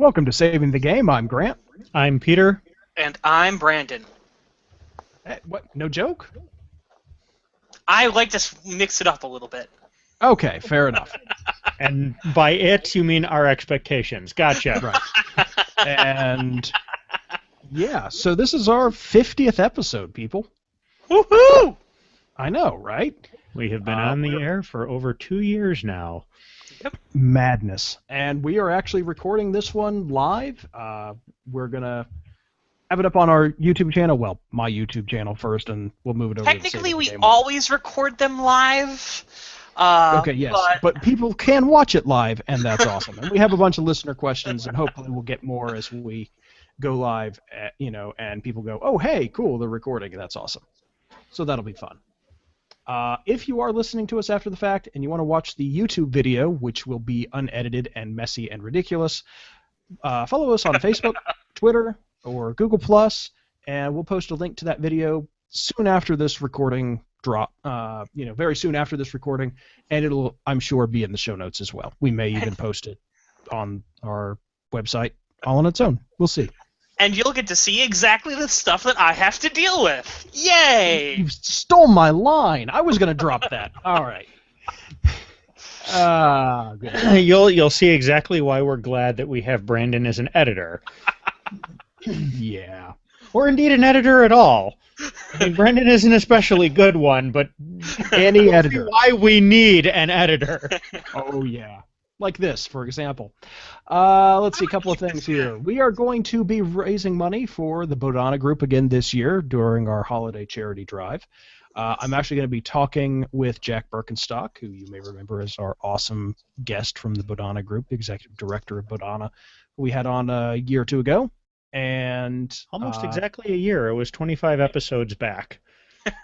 Welcome to Saving the Game. I'm Grant. I'm Peter. And I'm Brandon. What? No joke? I like to mix it up a little bit. Okay, fair enough. And by it, you mean our expectations. Gotcha. Right. And yeah, so this is our 50th episode, people. Woohoo! I know, right? We have been on the air for over 2 years now. Yep. Madness. And we are actually recording this one live. We're going to have it up on our YouTube channel. Well, my YouTube channel first, and we'll move it over Technically, to we the always record them live. Okay, yes, but people can watch it live, and that's awesome. And we have a bunch of listener questions, and hopefully we'll get more as we go live, and people go, oh, hey, cool, they're recording. That's awesome. So that'll be fun. If you are listening to us after the fact and you want to watch the YouTube video, which will be unedited and messy and ridiculous, follow us on Facebook, Twitter, or Google+, and we'll post a link to that video soon after this recording drop, very soon after this recording, and it'll, I'm sure, be in the show notes as well. We may even post it on our website all on its own. We'll see. And you'll get to see exactly the stuff that I have to deal with. Yay! You stole my line. I was going to drop that. All right. Good. You'll see exactly why we're glad that we have Brandon as an editor. Yeah. Or indeed an editor at all. I mean, Brandon is an especially good one, but Any editor. why we need an editor. Oh, yeah. Like this, for example. Let's see, a couple of things here. We are going to be raising money for the Bodhana Group again this year during our holiday charity drive. I'm actually going to be talking with Jack Birkenstock, who you may remember as our awesome guest from the Bodhana Group, executive director of Bodhana, who we had on a year or two ago. And Almost exactly a year. It was 25 episodes back.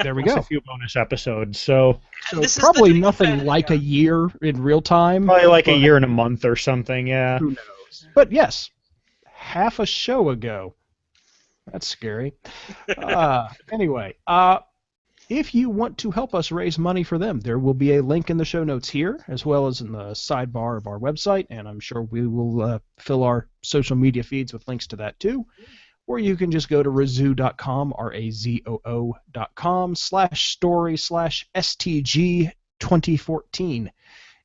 there we Plus go. a few bonus episodes, so So This is probably the- nothing like a year in real time. probably like a but year and a month or something, yeah. Who knows? But yes, half a show ago. That's scary. Anyway, if you want to help us raise money for them, there will be a link in the show notes here, as well as in the sidebar of our website, and I'm sure we will fill our social media feeds with links to that too. Or you can just go to razoo.com, razoo.com/story/STG 2014,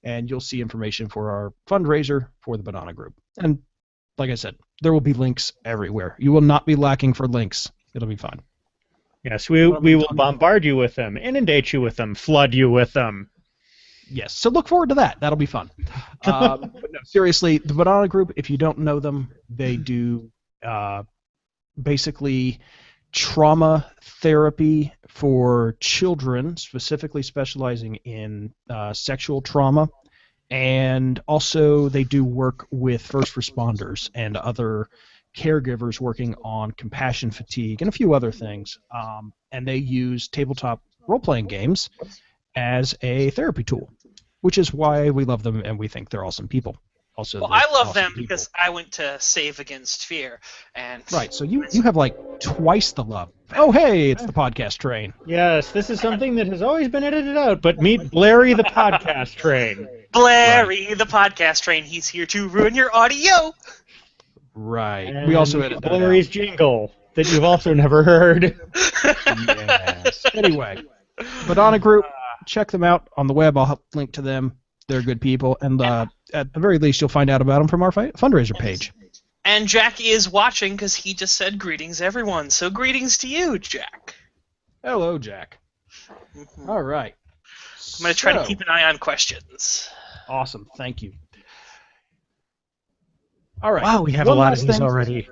and you'll see information for our fundraiser for the Banana Group. And like I said, there will be links everywhere. You will not be lacking for links. It'll be fine. Yes, we will bombard you with them, inundate you with them, flood you with them. Yes, so look forward to that. That'll be fun. But no, seriously, the Banana Group, if you don't know them, they do basically trauma therapy for children, specifically specializing in sexual trauma. And also they do work with first responders and other caregivers working on compassion fatigue and a few other things. And they use tabletop role-playing games as a therapy tool, which is why we love them and we think they're awesome people. Also, Well, they're I love awesome them people. because I went to Save Against Fear. And Right, so you have like twice the love. Oh, hey, it's the podcast train. Yes, this is something that has always been edited out, but meet Blairy the podcast train. Blairy, the podcast train, he's here to ruin your audio. Right. And We also edit that Blairy's jingle that you've also never heard. out. Yes. Anyway, Badana Group, check them out on the web. I'll link to them. They're good people. And at the very least, you'll find out about them from our fundraiser page. And Jack is watching because he just said greetings, everyone. So greetings to you, Jack. Hello, Jack. All right. I'm going to try to keep an eye on questions. Awesome. Thank you. All right. Wow, we have One a lot last of these thing. already.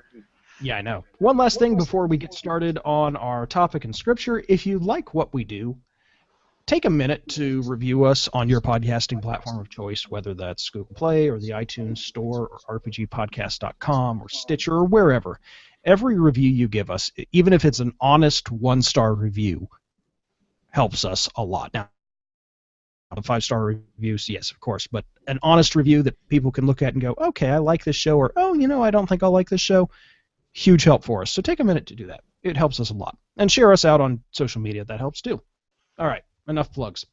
Yeah, I know. One last thing before we get started on our topic in Scripture. If you like what we do, take a minute to review us on your podcasting platform of choice, whether that's Google Play or the iTunes Store or RPGpodcast.com or Stitcher or wherever. Every review you give us, even if it's an honest one-star review, helps us a lot. Now, the 5-star reviews, yes, of course, but an honest review that people can look at and go, okay, I like this show, or, oh, I don't think I'll like this show, huge help for us. So take a minute to do that. It helps us a lot. And share us out on social media. That helps too. All right, enough plugs.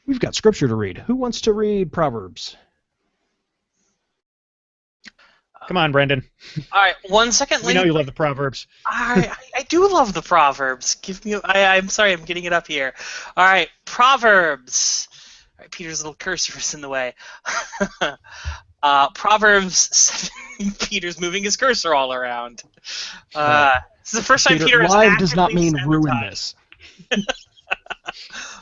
We've got Scripture to read. Who wants to read Proverbs? Come on, Brendan. All right, 1 second. We know you love the Proverbs. I do love the Proverbs. I'm sorry, I'm getting it up here. All right, Proverbs. All right, Peter's little cursor is in the way. Proverbs 7. Peter's moving his cursor all around. This is the first time Peter has live does not actively mean ruin sabotaged. this.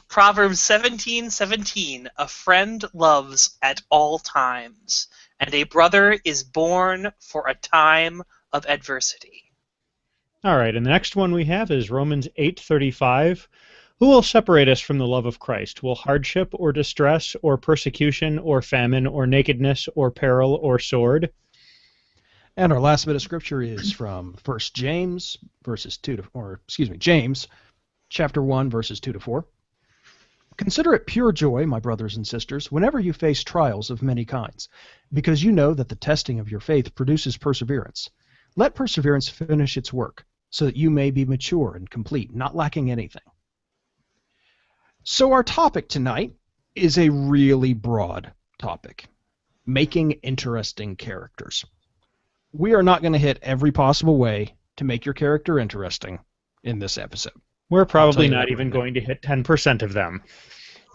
Proverbs 17:17. A friend loves at all times, and a brother is born for a time of adversity. All right, and the next one we have is Romans 8:35. Who will separate us from the love of Christ? Will hardship or distress or persecution or famine or nakedness or peril or sword? And our last bit of scripture is from James chapter 1, verses 2 to 4. Consider it pure joy, my brothers and sisters, whenever you face trials of many kinds, because you know that the testing of your faith produces perseverance. Let perseverance finish its work, so that you may be mature and complete, not lacking anything. So our topic tonight is a really broad topic, making interesting characters. We are not going to hit every possible way to make your character interesting in this episode. We're probably not even going to hit 10% of them.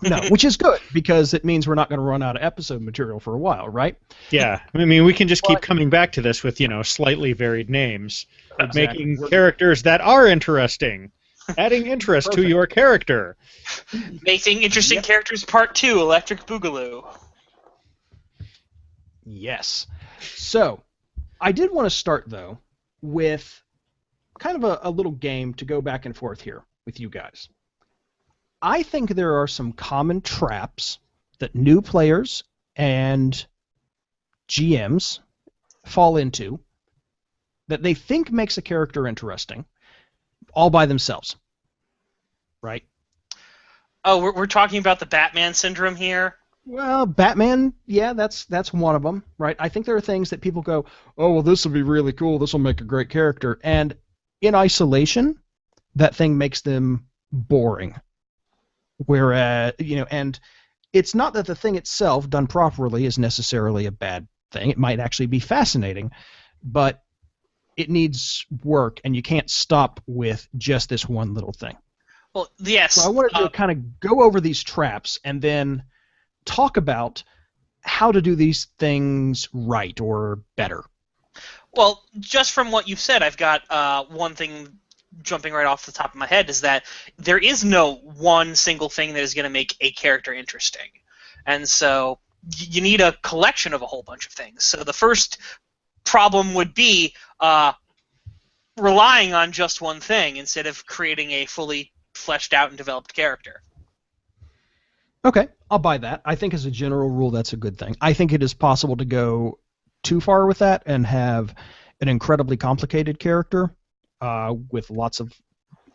No, which is good, because it means we're not going to run out of episode material for a while, right? Yeah, I mean, we can just keep coming back to this with, slightly varied names. Exactly. Making characters that are interesting. Adding interest to your character. Making interesting characters part 2, Electric Boogaloo. Yes. So, I did want to start, though, with kind of a little game to go back and forth here with you guys. I think there are some common traps that new players and GMs fall into that they think makes a character interesting all by themselves, right? Oh, we're talking about the Batman syndrome here? Well, Batman, yeah, that's one of them, right? I think there are things that people go, oh, well, this will be really cool, this will make a great character, and in isolation, that thing makes them boring. Whereas, and it's not that the thing itself, done properly, is necessarily a bad thing. It might actually be fascinating, but it needs work, and you can't stop with just this one little thing. Well, yes. So I wanted to kind of go over these traps and then talk about how to do these things right or better. Well, just from what you've said, I've got one thing jumping right off the top of my head, is that there is no one single thing that is going to make a character interesting. And so you need a collection of a whole bunch of things. So the first problem would be relying on just one thing instead of creating a fully fleshed out and developed character. Okay, I'll buy that. I think as a general rule, that's a good thing. I think it is possible to go too far with that and have an incredibly complicated character with lots of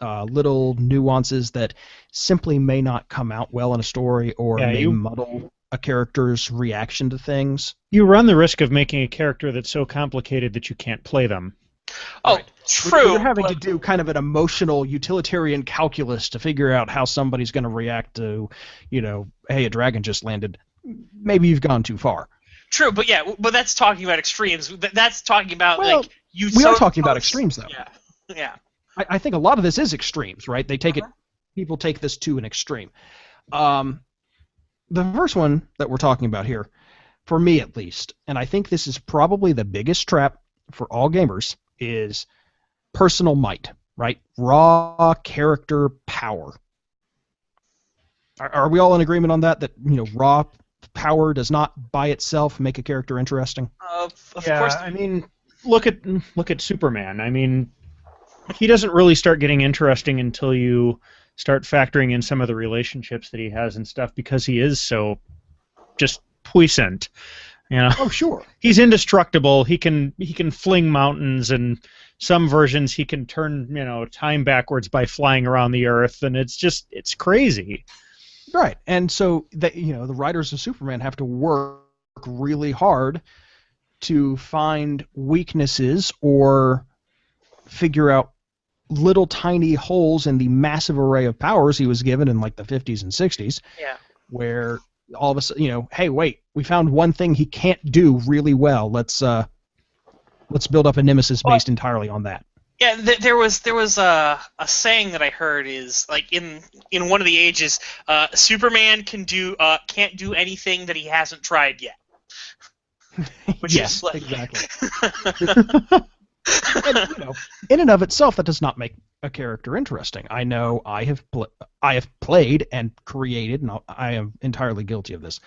little nuances that simply may not come out well in a story, or may muddle a character's reaction to things. You run the risk of making a character that's so complicated that you can't play them. Oh, right. true. You're having to do kind of an emotional utilitarian calculus to figure out how somebody's going to react to, hey, a dragon just landed. Maybe you've gone too far. True, but that's talking about extremes. That's talking about, we are talking about extremes, though. Yeah. I think a lot of this is extremes, right? They take it. People take this to an extreme. The first one that we're talking about here, for me at least, and I think this is probably the biggest trap for all gamers, is personal might, right? Raw character power. Are we all in agreement on that? That raw power does not by itself make a character interesting? Of course. I mean, look at Superman. I mean, he doesn't really start getting interesting until you start factoring in some of the relationships that he has and stuff, because he is so just puissant. Oh, sure. He's indestructible. He can fling mountains, and some versions he can turn time backwards by flying around the earth, and it's crazy. Right, and so the writers of Superman have to work really hard to find weaknesses or figure out little tiny holes in the massive array of powers he was given in like the 50s and 60s. Yeah. Where all of a sudden, hey, wait, we found one thing he can't do really well. Let's let's build up a nemesis based entirely on that. Yeah, there was a saying that I heard is like in one of the ages, Superman can't do anything that he hasn't tried yet. Which Yes, is like, exactly. And, in and of itself, that does not make a character interesting. I know I have played and created, and I am entirely guilty of this.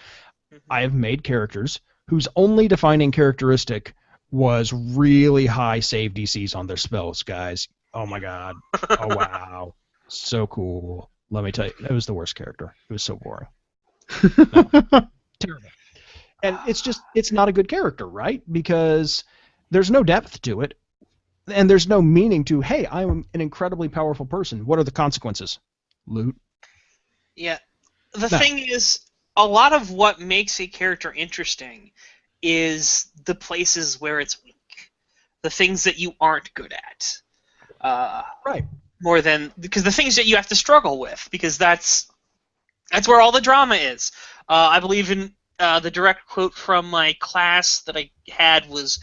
I have made characters whose only defining characteristic was really high save DCs on their spells, guys. Oh my god. Oh wow. So cool. Let me tell you, it was the worst character. It was so boring. No. Terrible. And it's not a good character, right? Because there's no depth to it, and there's no meaning to, hey, I'm an incredibly powerful person. What are the consequences? Loot. Yeah. The thing is, a lot of what makes a character interesting is the places where it's weak, the things that you aren't good at. Right. More than because the things that you have to struggle with, because that's where all the drama is. I believe in the direct quote from my class that I had was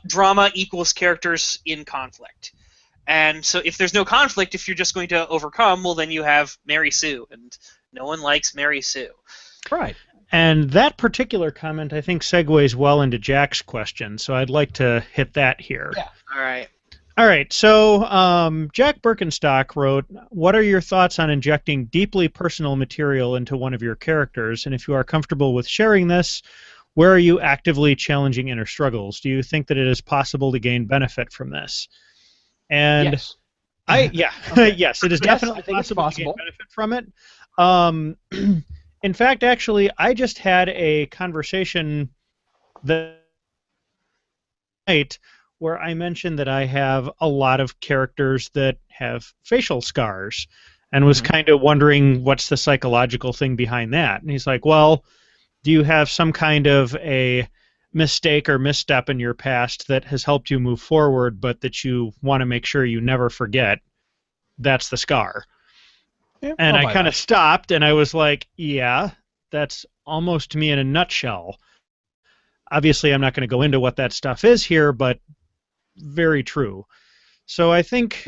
drama equals characters in conflict. And so if there's no conflict, if you're just going to overcome, well, then you have Mary Sue, and no one likes Mary Sue. Right. And that particular comment, I think, segues well into Jack's question, so I'd like to hit that here. Yeah. All right. All right, so Jack Birkenstock wrote, what are your thoughts on injecting deeply personal material into one of your characters? And if you are comfortable with sharing this, where are you actively challenging inner struggles? Do you think that it is possible to gain benefit from this? And yes. Yes, it is definitely possible to gain benefit from it. In fact, actually, I just had a conversation that night where I mentioned that I have a lot of characters that have facial scars, and was kind of wondering what's the psychological thing behind that. And he's like, well, do you have some kind of a mistake or misstep in your past that has helped you move forward, but that you want to make sure you never forget? That's the scar. Yeah, and I kind of stopped, and I was like, yeah, that's almost me in a nutshell. Obviously, I'm not going to go into what that stuff is here, but very true. So I think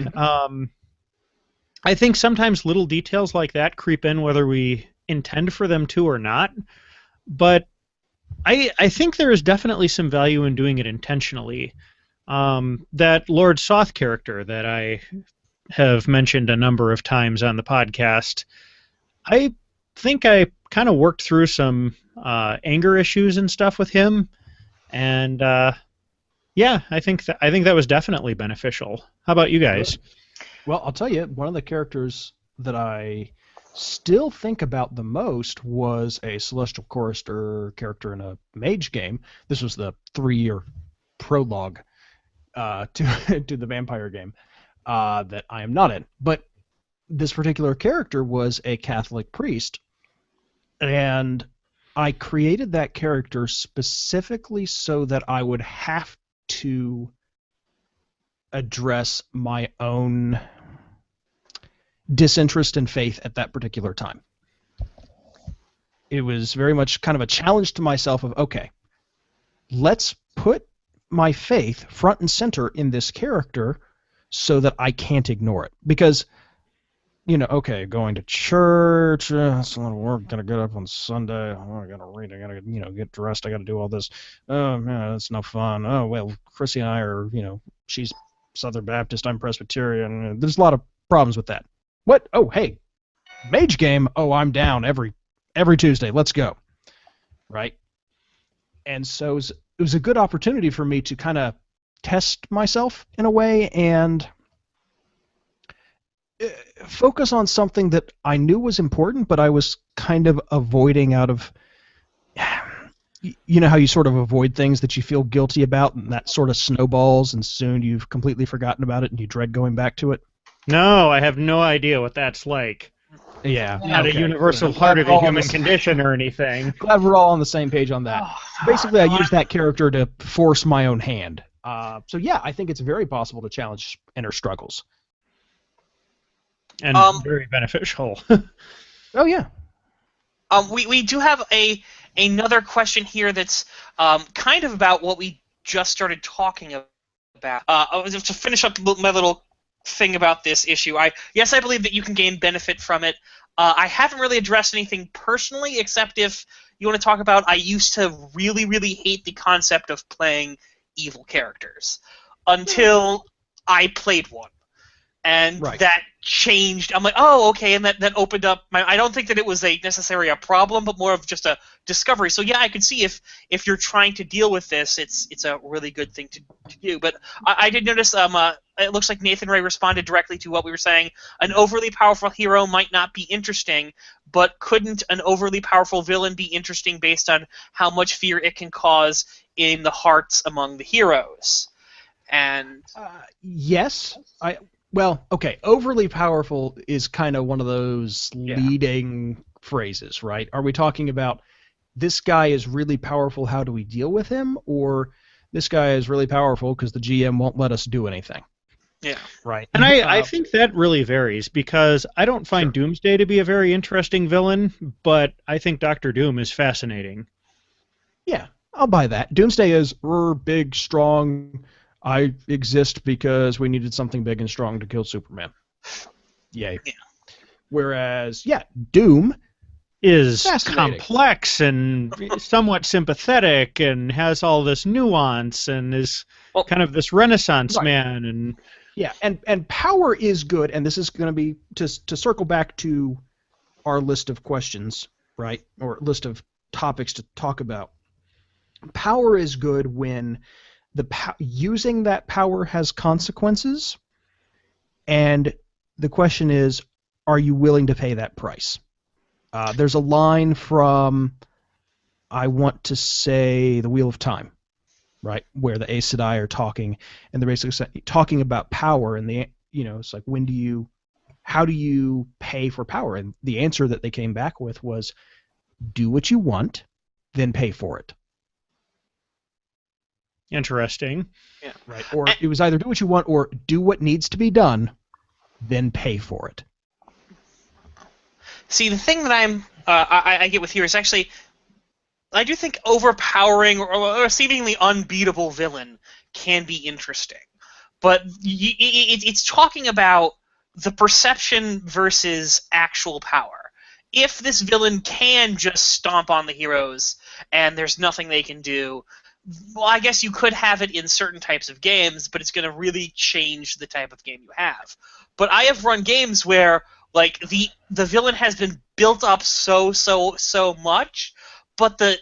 sometimes little details like that creep in whether we intend for them to or not. But I think there is definitely some value in doing it intentionally. That Lord Soth character that I have mentioned a number of times on the podcast, I think I kind of worked through some anger issues and stuff with him, and yeah, I think that was definitely beneficial. How about you guys? Well, I'll tell you, one of the characters that I still think about the most was a Celestial Chorister character in a mage game. This was the 3-year prologue to the vampire game that I am not in. But this particular character was a Catholic priest, and I created that character specifically so that I would have to address my own disinterest in faith at that particular time. It was very much kind of a challenge to myself of, okay, let's put my faith front and center in this character so that I can't ignore it. Because, okay, going to church, that's a lot of work, gotta get up on Sunday, I gotta read, I gotta, get dressed, I gotta do all this. Oh, man, that's no fun. Oh, well, Chrissy and I are, she's Southern Baptist, I'm Presbyterian. There's a lot of problems with that. What? Oh, hey, mage game. Oh, I'm down every Tuesday. Let's go. Right? And so it was a good opportunity for me to kind of test myself in a way and focus on something that I knew was important, but I was kind of avoiding out of, you know how you sort of avoid things that you feel guilty about, and that sort of snowballs, and soon you've completely forgotten about it and you dread going back to it? No, I have no idea what that's like. Yeah. Not a universal part of the human condition or anything. Glad we're all on the same page on that. Basically, I used that character to force my own hand. So yeah, I think it's very possible to challenge inner struggles. And very beneficial. Oh yeah. We do have another question here that's kind of about what we just started talking about. Just to finish up my little thing about this issue, I believe that you can gain benefit from it. I haven't really addressed anything personally, except if you want to talk about, I used to really, really hate the concept of playing evil characters until I played one. And that changed. I'm like, oh, okay, and that opened up my. I don't think that it was necessarily a problem, but more of just a discovery. So yeah, I could see if you're trying to deal with this, it's a really good thing to do. But I did notice. It looks like Nathan Ray responded directly to what we were saying. An overly powerful hero might not be interesting, but couldn't an overly powerful villain be interesting based on how much fear it can cause in the hearts among the heroes? And yes, Well, okay, overly powerful is kind of one of those leading phrases, right? Are we talking about this guy is really powerful, how do we deal with him? Or this guy is really powerful because the GM won't let us do anything? Yeah. Right. And I think that really varies, because I don't find Doomsday to be a very interesting villain, but I think Doctor Doom is fascinating. Yeah, I'll buy that. Doomsday is big, strong. I exist because we needed something big and strong to kill Superman. Yay. Yeah. Whereas, Doom is complex and somewhat sympathetic and has all this nuance and is kind of this Renaissance man. And and power is good, and this is going to be, to circle back to our list of questions, right, or list of topics to talk about. Power is good when using that power has consequences, and the question is, are you willing to pay that price? There's a line from, I want to say, The Wheel of Time, right, where the Aes Sedai are talking, and they're basically talking about power, and it's like, how do you pay for power? And the answer that they came back with was, do what you want, then pay for it. Interesting. Yeah. Right. Or it was either do what you want or do what needs to be done, then pay for it. See, the thing that I get with here is actually, I do think overpowering or seemingly unbeatable villain can be interesting, but it's talking about the perception versus actual power. If this villain can just stomp on the heroes and there's nothing they can do, well, I guess you could have it in certain types of games, but it's going to really change the type of game you have. But I have run games where, like, the villain has been built up so much, but the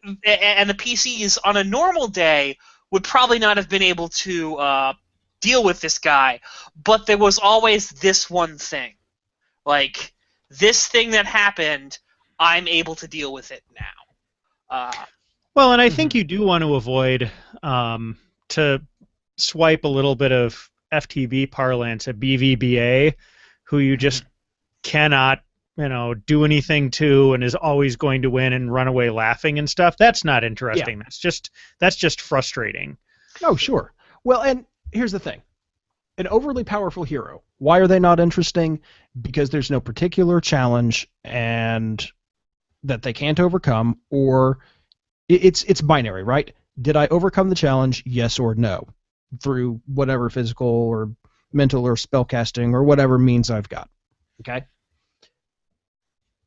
PCs on a normal day would probably not have been able to deal with this guy, but there was always this one thing. Like, this thing that happened, I'm able to deal with it now. Well, and I think you do want to avoid, to swipe a little bit of FTB parlance, a BVBA, who you just cannot, do anything to and is always going to win and run away laughing and stuff. That's not interesting. Yeah. That's just frustrating. Oh, sure. Well, and here's the thing. An overly powerful hero, why are they not interesting? Because there's no particular challenge and that they can't overcome, or it's binary, right? Did I overcome the challenge, yes or no, through whatever physical or mental or spellcasting or whatever means I've got. Okay?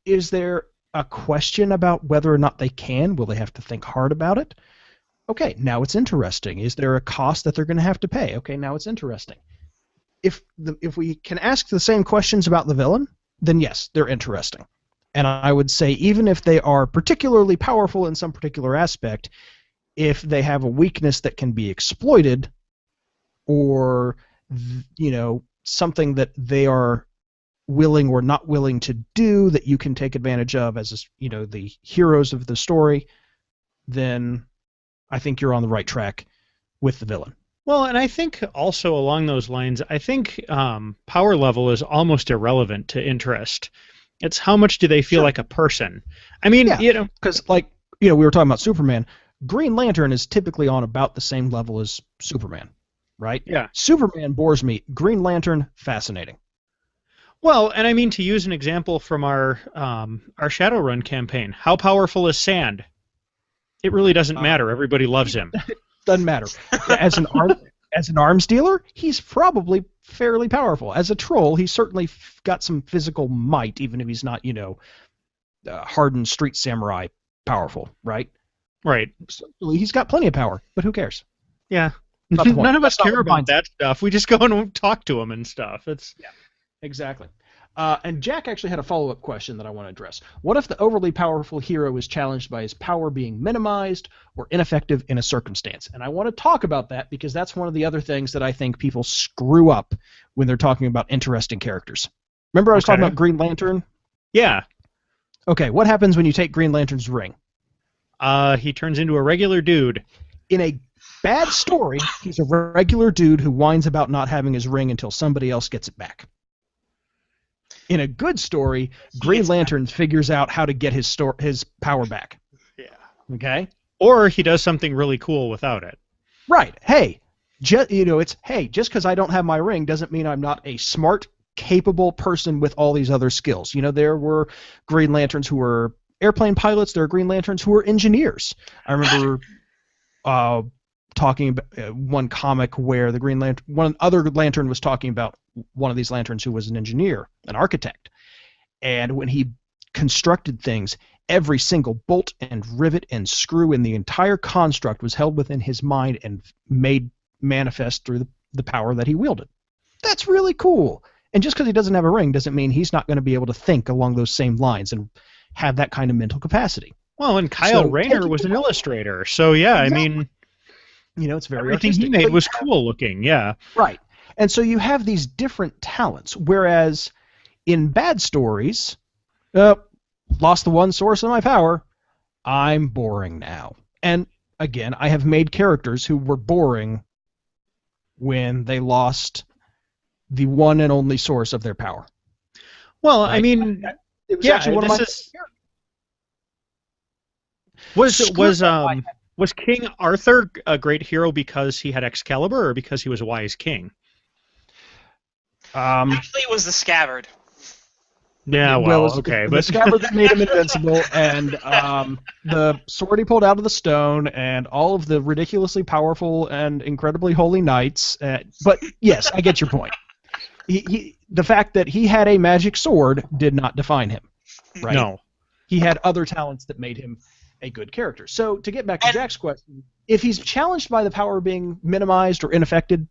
Is there a question about whether or not they can? Will they have to think hard about it? Okay, now it's interesting. Is there a cost that they're going to have to pay? Okay, now it's interesting. If we can ask the same questions about the villain, then yes, they're interesting. And I would say even if they are particularly powerful in some particular aspect, if they have a weakness that can be exploited, or something that they are willing or not willing to do that you can take advantage of as the heroes of the story, then I think you're on the right track with the villain. Well, and I think also along those lines, I think power level is almost irrelevant to interest. It's how much do they feel like a person. I mean, because we were talking about Superman. Green Lantern is typically on about the same level as Superman, right? Yeah. Superman bores me. Green Lantern, fascinating. Well, and I mean, to use an example from our Shadowrun campaign, how powerful is Sand? It really doesn't matter. Everybody loves him. Doesn't matter. As an As an arms dealer, he's probably fairly powerful. As a troll, he's certainly got some physical might, even if he's not, hardened street samurai powerful, right? Right. So he's got plenty of power, but who cares? Yeah. Not the point. None of us That's not care what about binds that stuff. We just go and talk to him and stuff. It's Exactly. And Jack actually had a follow-up question that I want to address. What if the overly powerful hero is challenged by his power being minimized or ineffective in a circumstance? And I want to talk about that because that's one of the other things that I think people screw up when they're talking about interesting characters. Remember I was talking about Green Lantern? Yeah. Okay, what happens when you take Green Lantern's ring? He turns into a regular dude. In a bad story, he's a regular dude who whines about not having his ring until somebody else gets it back. In a good story, Green Lantern figures out how to get his power back. Yeah. Okay? Or he does something really cool without it. Right. Hey, just because I don't have my ring doesn't mean I'm not a smart, capable person with all these other skills. There were Green Lanterns who were airplane pilots. There are Green Lanterns who were engineers. I remember talking about one comic where one other Lantern was talking about one of these lanterns who was an engineer, an architect. And when he constructed things, every single bolt and rivet and screw in the entire construct was held within his mind and made manifest through the power that he wielded. That's really cool. And just because he doesn't have a ring doesn't mean he's not going to be able to think along those same lines and have that kind of mental capacity. Well, and Kyle Rayner was an illustrator, so yeah, exactly. I mean, it's very everything artistic. he made was cool looking, yeah. Right. And so you have these different talents, whereas in bad stories, lost the one source of my power, I'm boring now. And again, I have made characters who were boring when they lost the one and only source of their power. Well, right? I mean, it was actually one of my Was King Arthur a great hero because he had Excalibur or because he was a wise king? Actually, it was the scabbard. Yeah, okay. The scabbard that made him invincible, and the sword he pulled out of the stone, and all of the ridiculously powerful and incredibly holy knights. But yes, I get your point. The fact that he had a magic sword did not define him. Right? No. He had other talents that made him a good character. So to get back to Jack's question, if he's challenged by the power being minimized or ineffective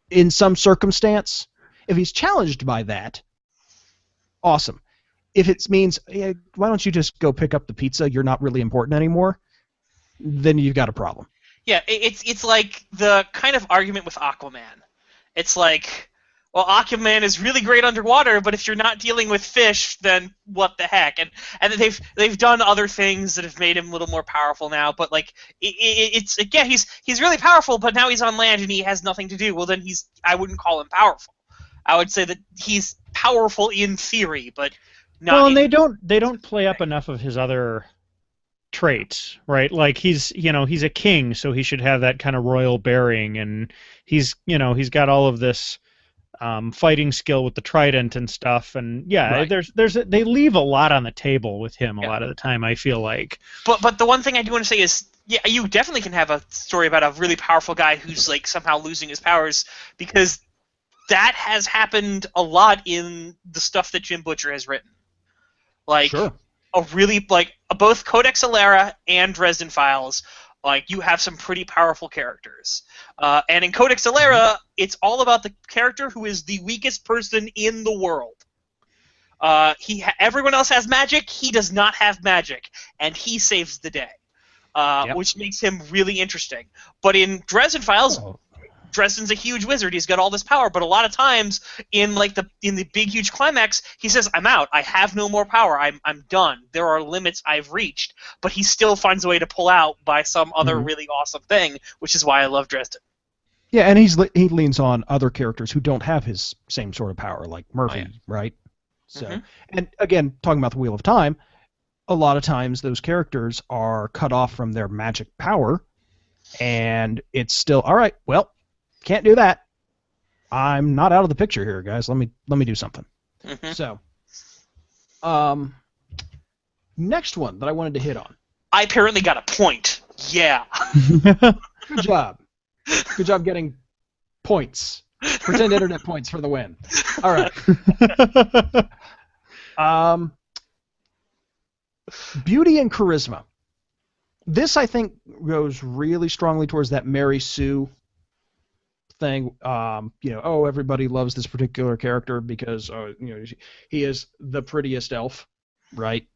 in some circumstance, if he's challenged by that, awesome. If it means, hey, why don't you just go pick up the pizza, you're not really important anymore, then you've got a problem. Yeah, it's like the kind of argument with Aquaman. It's like, well, Aquaman is really great underwater, but if you're not dealing with fish, then what the heck? And they've done other things that have made him a little more powerful now. But like it's again, he's really powerful, but now he's on land and he has nothing to do. Well, then I wouldn't call him powerful. I would say that he's powerful in theory, but not. Well, and they don't play up enough of his other traits, right? Like he's a king, so he should have that kind of royal bearing, and he's got all of this fighting skill with the trident and stuff, and yeah, right. They leave a lot on the table with him a lot of the time, I feel like. But the one thing I do want to say is, yeah, you definitely can have a story about a really powerful guy who's like somehow losing his powers, because that has happened a lot in the stuff that Jim Butcher has written. Like sure. Both Codex Alera and Dresden Files. Like, you have some pretty powerful characters. And in Codex Alera, it's all about the character who is the weakest person in the world. Everyone else has magic, he does not have magic, and he saves the day, which makes him really interesting. But in Dresden Files, Dresden's a huge wizard, he's got all this power, but a lot of times in the big huge climax, he says, I'm out, I have no more power, I'm done, there are limits I've reached, but he still finds a way to pull out by some other really awesome thing, which is why I love Dresden. Yeah, and he leans on other characters who don't have his same sort of power, like Murphy, right? So, and again, talking about the Wheel of Time, a lot of times those characters are cut off from their magic power, and it's still, all right, well, can't do that. I'm not out of the picture here, guys. Let me do something. So, next one that I wanted to hit on. I apparently got a point. Yeah. Good job. Good job getting Points. Pretend internet points for the win. All right. Beauty and charisma. This, I think, goes really strongly towards that Mary Sue thing. Everybody loves this particular character because, he is the prettiest elf, right?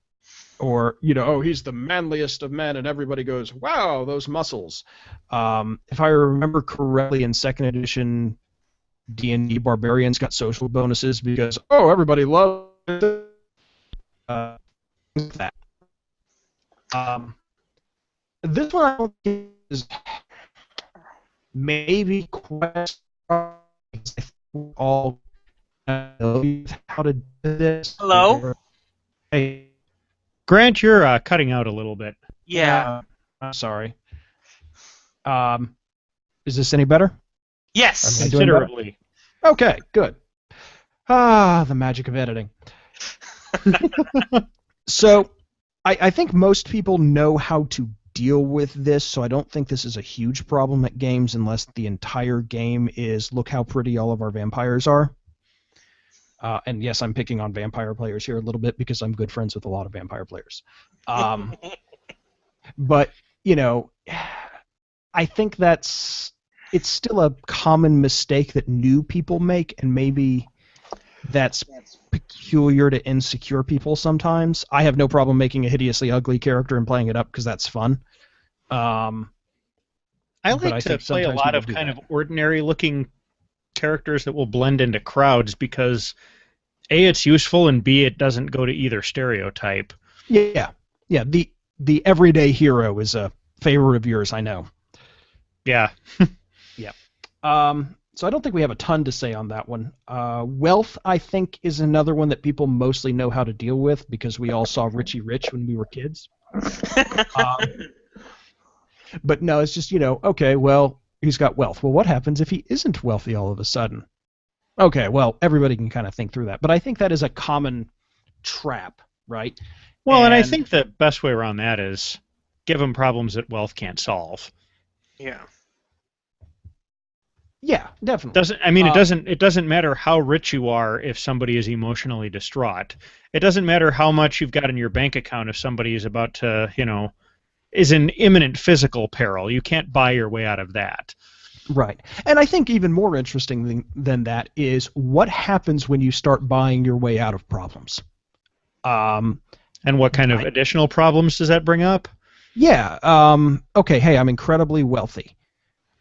Or, he's the manliest of men, and everybody goes, wow, those muscles. If I remember correctly, in 2nd edition D&D, barbarians got social bonuses because, everybody loves that. This one I don't think is maybe quite all know how to do this. Hello? Hey, Grant, you're cutting out a little bit. Yeah. I'm sorry. Is this any better? Yes. Am I doing better? Considerably. Okay, good. The magic of editing. So, I think most people know how to deal with this, so I don't think this is a huge problem at games unless the entire game is look how pretty all of our vampires are. And yes, I'm picking on vampire players here a little bit because I'm good friends with a lot of vampire players. But, I think it's still a common mistake that new people make, and maybe that's peculiar to insecure people sometimes. I have no problem making a hideously ugly character and playing it up because that's fun. I like to play a lot of kind of ordinary-looking characters that will blend into crowds because A, it's useful, and B, it doesn't go to either stereotype. Yeah. The everyday hero is a favorite of yours, I know. Yeah. Yeah. So I don't think we have a ton to say on that one. Wealth, I think, is another one that people mostly know how to deal with because we all saw Richie Rich when we were kids. But no, it's just, okay, well, he's got wealth. Well, what happens if he isn't wealthy all of a sudden? Okay, well, everybody can kind of think through that. But I think that is a common trap, right? Well, and I think the best way around that is give him problems that wealth can't solve. Yeah. Yeah, definitely. It doesn't matter how rich you are if somebody is emotionally distraught. It doesn't matter how much you've got in your bank account if somebody is about to, is in imminent physical peril. You can't buy your way out of that. Right. And I think even more interesting than that is what happens when you start buying your way out of problems. And what kind of additional problems does that bring up? Yeah. Okay, hey, I'm incredibly wealthy.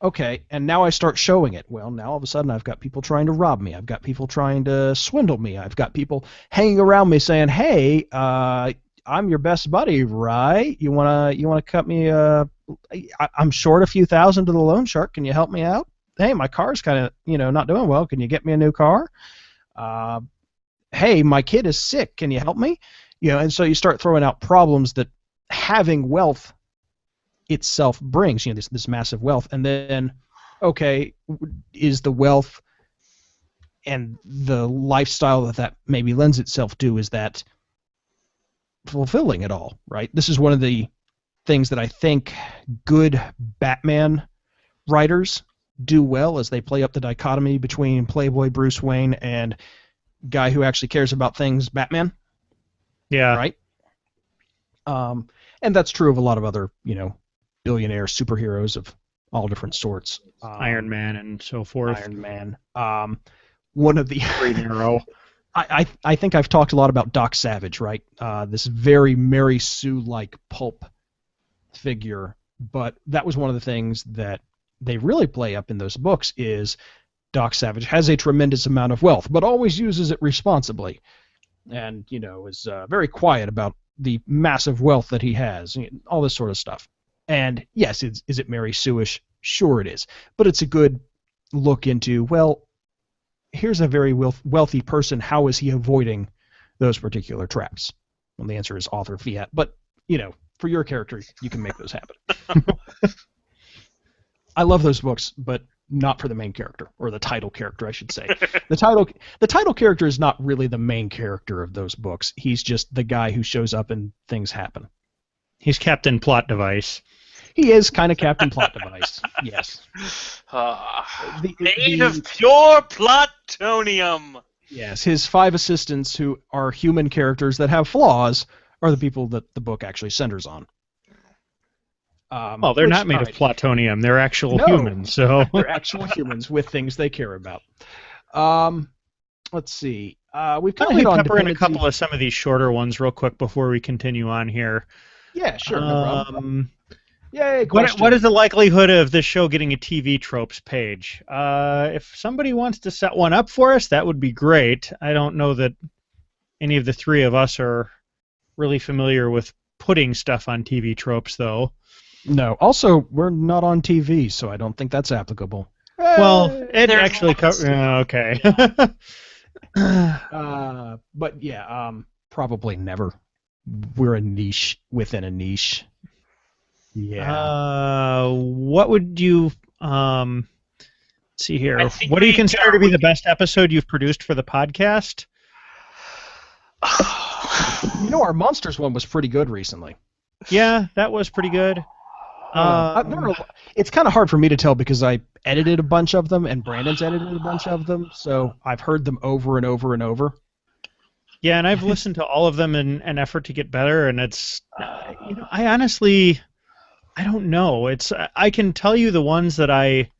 Okay, and now I start showing it. Well, now all of a sudden I've got people trying to rob me. I've got people trying to swindle me. I've got people hanging around me saying, "Hey, I'm your best buddy, right? You wanna cut me? I'm short a few thousand to the loan shark. Can you help me out? Hey, my car's kind of not doing well. Can you get me a new car? Hey, my kid is sick. Can you help me? And so you start throwing out problems that having wealth itself brings, this massive wealth, and then, okay, is the wealth and the lifestyle that maybe lends itself to, is that fulfilling at all, right? This is one of the things that I think good Batman writers do well, as they play up the dichotomy between Playboy Bruce Wayne and guy who actually cares about things, Batman. Yeah. Right? And that's true of a lot of other, billionaire superheroes of all different sorts. Iron Man and so forth. Iron Man. One of the Green Arrow. I think I've talked a lot about Doc Savage, right? This very Mary Sue-like pulp figure, but that was one of the things that they really play up in those books is Doc Savage has a tremendous amount of wealth, but always uses it responsibly, and is very quiet about the massive wealth that he has, all this sort of stuff. And yes, is it Mary Sue-ish? Sure it is. But it's a good look into, well, here's a very wealthy person. How is he avoiding those particular traps? Well, the answer is author fiat. But, for your character, you can make those happen. I love those books, but not for the main character, or the title character, I should say. The title character is not really the main character of those books. He's just the guy who shows up and things happen. He's Captain Plot Device. He is kind of Captain Plot Device. Yes. Made of pure plutonium. Yes, his 5 assistants, who are human characters that have flaws, are the people that the book actually centers on. Well, they're not made of plutonium. They're actual humans. So they're actual humans with things they care about. Let's see. We've kind of hit on pepper in a couple of some of these shorter ones real quick before we continue on here. Yeah, sure. No problem. Yay, what is the likelihood of this show getting a TV tropes page? If somebody wants to set one up for us, that would be great. I don't know that any of the three of us are really familiar with putting stuff on TV tropes, though. No. Also, we're not on TV, so I don't think that's applicable. Well, it actually covers. Okay. But yeah, probably never. We're a niche within a niche. Yeah. What would you let's see here? What do you consider to be the best episode you've produced for the podcast? Our monsters one was pretty good recently. Yeah, that was pretty good. It's kind of hard for me to tell because I edited a bunch of them and Brandon's edited a bunch of them, so I've heard them over and over and over. Yeah, and I've listened to all of them in an effort to get better, and it's I honestly I don't know. I can tell you the ones that I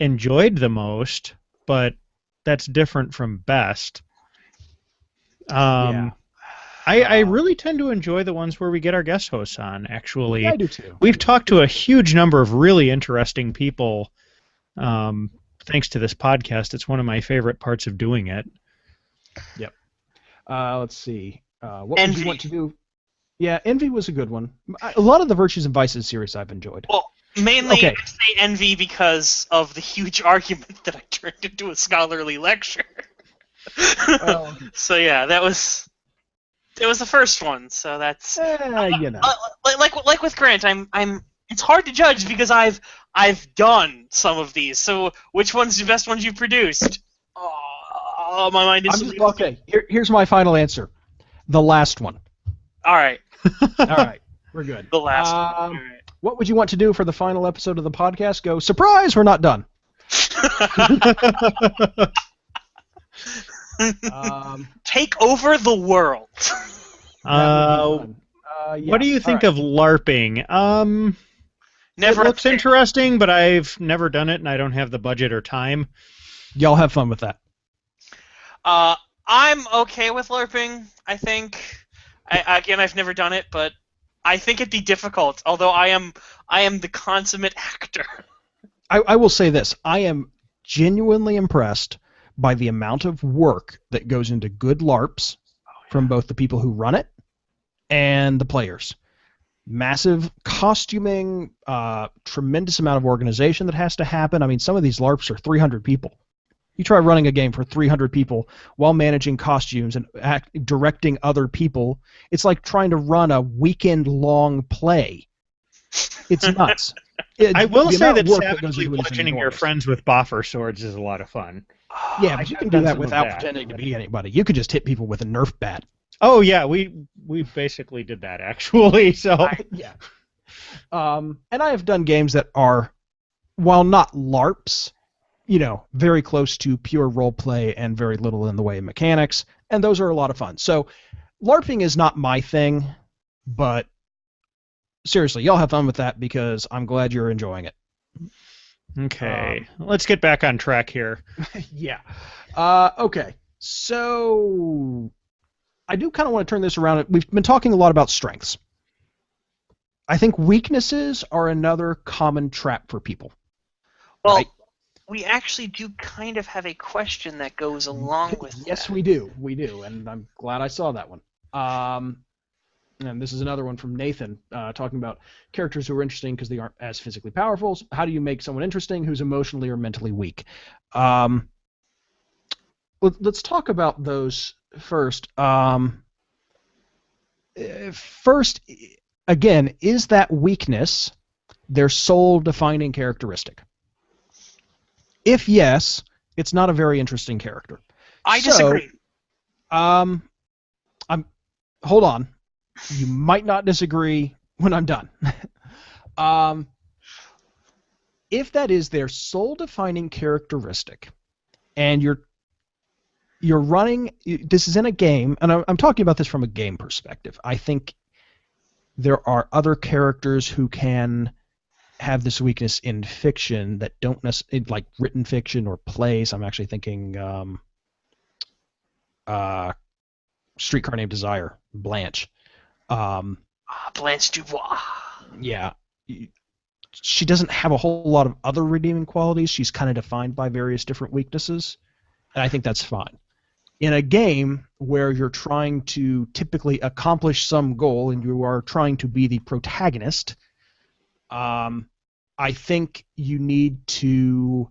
enjoyed the most, but that's different from best. Yeah. I really tend to enjoy the ones where we get our guest hosts on, actually. Yeah, I do too. We've talked to a huge number of really interesting people thanks to this podcast. It's one of my favorite parts of doing it. Yep. Let's see. What would you want to do? Yeah, Envy was a good one. A lot of the Virtues and Vices series I've enjoyed. Well, mainly I say Envy because of the huge argument that I turned into a scholarly lecture. So yeah, it was the first one. So that's like with Grant, it's hard to judge because I've done some of these. So which one's the best ones you've produced? Oh, my mind is. Okay. Here's my final answer. The last one. All right. All right. We're good. The last one. All right. What would you want to do for the final episode of the podcast? Go, surprise, we're not done. Take over the world. What do you think of LARPing? Never. It looks interesting, but I've never done it, and I don't have the budget or time. Y'all have fun with that. I'm okay with LARPing, I think. I've never done it, but I think it'd be difficult, although I am the consummate actor. I will say this. I am genuinely impressed by the amount of work that goes into good LARPs from both the people who run it and the players. Massive costuming, tremendous amount of organization that has to happen. I mean, some of these LARPs are 300 people. You try running a game for 300 people while managing costumes and directing other people. It's like trying to run a weekend-long play. It's nuts. I will say that savagely bludgeoning your friends with boffer swords is a lot of fun. Yeah, but you can do that without pretending to be anybody. You could just hit people with a Nerf bat. Oh yeah, we basically did that actually. So yeah. And I have done games that are, while not LARPs, very close to pure role play and very little in the way of mechanics, and those are a lot of fun. So LARPing is not my thing, but seriously, y'all have fun with that because I'm glad you're enjoying it. Okay, let's get back on track here. Yeah. Okay, so I do kind of want to turn this around. We've been talking a lot about strengths. I think weaknesses are another common trap for people. Well, right? We actually do kind of have a question that goes along with that. Yes, we do. We do, and I'm glad I saw that one. And this is another one from Nathan, talking about characters who are interesting because they aren't as physically powerful. So how do you make someone interesting who's emotionally or mentally weak? Let's talk about those first. First, again, is that weakness their sole defining characteristic? If yes, it's not a very interesting character. I disagree. Hold on. You might not disagree when I'm done. Um, if that is their sole defining characteristic, and you're running, this is in a game, and I'm talking about this from a game perspective. I think there are other characters who can have this weakness in fiction that don't necessarily, like written fiction or plays. I'm actually thinking Streetcar Named Desire, Blanche. Blanche Dubois. Yeah, she doesn't have a whole lot of other redeeming qualities. She's kind of defined by various different weaknesses, and I think that's fine. In a game where you're trying to typically accomplish some goal and you are trying to be the protagonist, I think you need to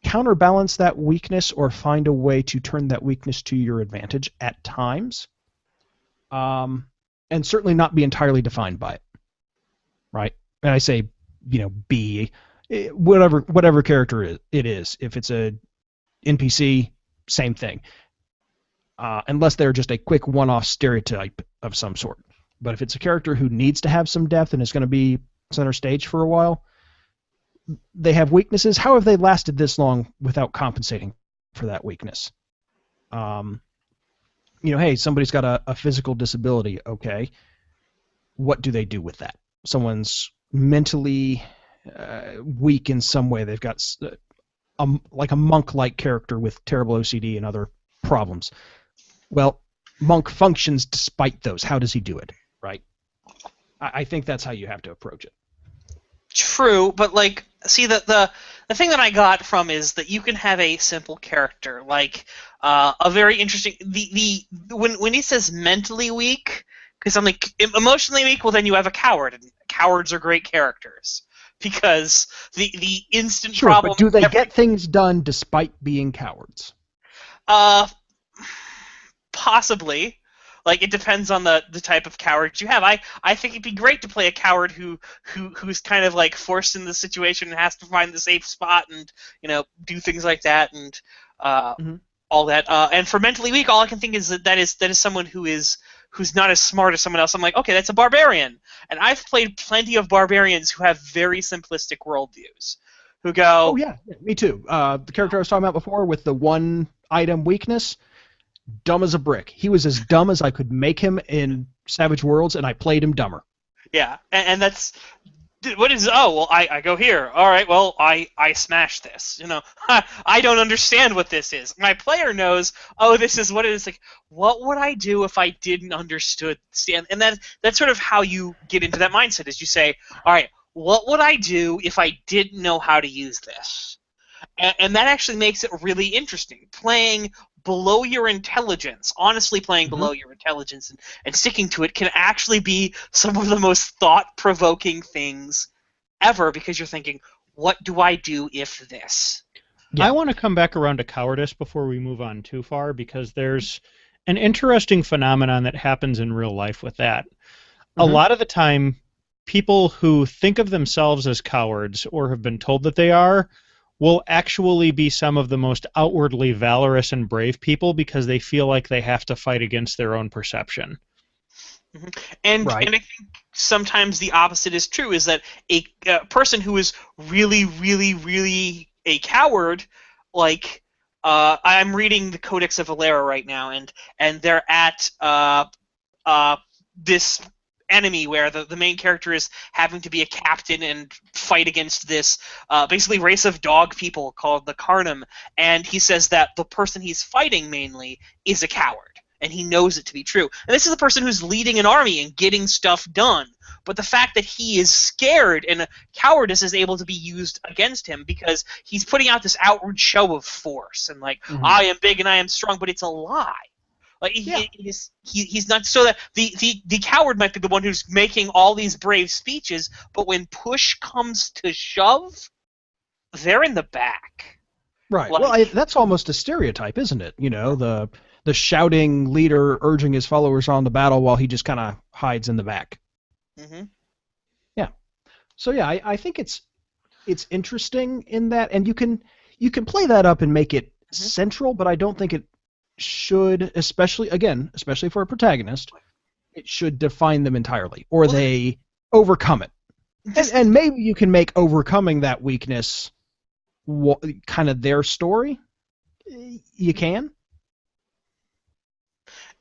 counterbalance that weakness or find a way to turn that weakness to your advantage at times, and certainly not be entirely defined by it, right? And I say, be whatever character it is. If it's a NPC, same thing. Unless they're just a quick one-off stereotype of some sort. But if it's a character who needs to have some depth and is going to be center stage for a while, they have weaknesses. How have they lasted this long without compensating for that weakness? Hey, somebody's got a physical disability. Okay, what do they do with that? Someone's mentally weak in some way. They've got like a monk-like character with terrible OCD and other problems. Well, Monk functions despite those. How does he do it, right? I think that's how you have to approach it. True, but see, the thing that I got from is that you can have a simple character, like a very interesting. When he says mentally weak, because I'm like emotionally weak, well then you have a coward, and cowards are great characters because the instant sure, problem. But do they get things done despite being cowards? Possibly. It depends on the type of coward you have. I think it'd be great to play a coward who's kind of forced in the situation and has to find the safe spot and do things like that and all that. And for mentally weak, all I can think is that is someone who's not as smart as someone else. I'm like, okay, that's a barbarian, and I've played plenty of barbarians who have very simplistic worldviews, who go. Oh yeah, me too. The character I was talking about before with the one item weakness. Dumb as a brick. He was as dumb as I could make him in Savage Worlds, and I played him dumber. Yeah, and that's what is. Oh well, I go here. All right, well I smash this. I don't understand what this is. My player knows. Oh, this is what it is. Like, what would I do if I didn't understand? And that's sort of how you get into that mindset. Is you say, all right, what would I do if I didn't know how to use this? And that actually makes it really interesting. Playing below your intelligence, honestly playing below your intelligence and sticking to it can actually be some of the most thought-provoking things ever because you're thinking, what do I do if this? Yeah. I want to come back around to cowardice before we move on too far because there's an interesting phenomenon that happens in real life with that. A lot of the time, people who think of themselves as cowards or have been told that they are will actually be some of the most outwardly valorous and brave people because they feel like they have to fight against their own perception. And I think sometimes the opposite is true, is that a person who is really, really, really a coward, I'm reading the Codex of Valera right now, and they're at this enemy where the main character is having to be a captain and fight against this basically race of dog people called the Carnum, and he says that the person he's fighting mainly is a coward, and he knows it to be true. And this is the person who's leading an army and getting stuff done, but the fact that he is scared and cowardice is able to be used against him because he's putting out this outward show of force and I am big and I am strong, but it's a lie. He's not, so that the coward might be the one who's making all these brave speeches, but when push comes to shove, they're in the back. Right. Well, that's almost a stereotype, isn't it? The shouting leader urging his followers on the battle while he just kind of hides in the back. Yeah. So yeah, I think it's interesting in that, and you can play that up and make it central, but I don't think it should, especially for a protagonist, it should define them entirely, or they overcome it. And maybe you can make overcoming that weakness kind of their story. You can.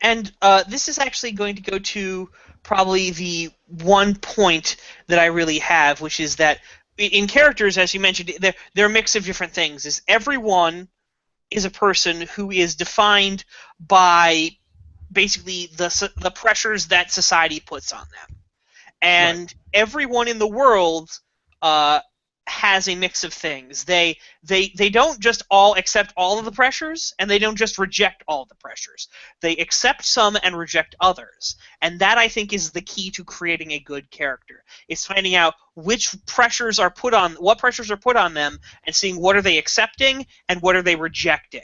And this is actually going to go to probably the one point that I really have, which is that in characters, as you mentioned, they're a mix of different things. Is everyone is a person who is defined by basically the pressures that society puts on them, and everyone in the world has a mix of things. They don't just all accept all of the pressures, and they don't just reject all of the pressures. They accept some and reject others, and that I think is the key to creating a good character. Is finding out what pressures are put on them, and seeing what are they accepting and what are they rejecting,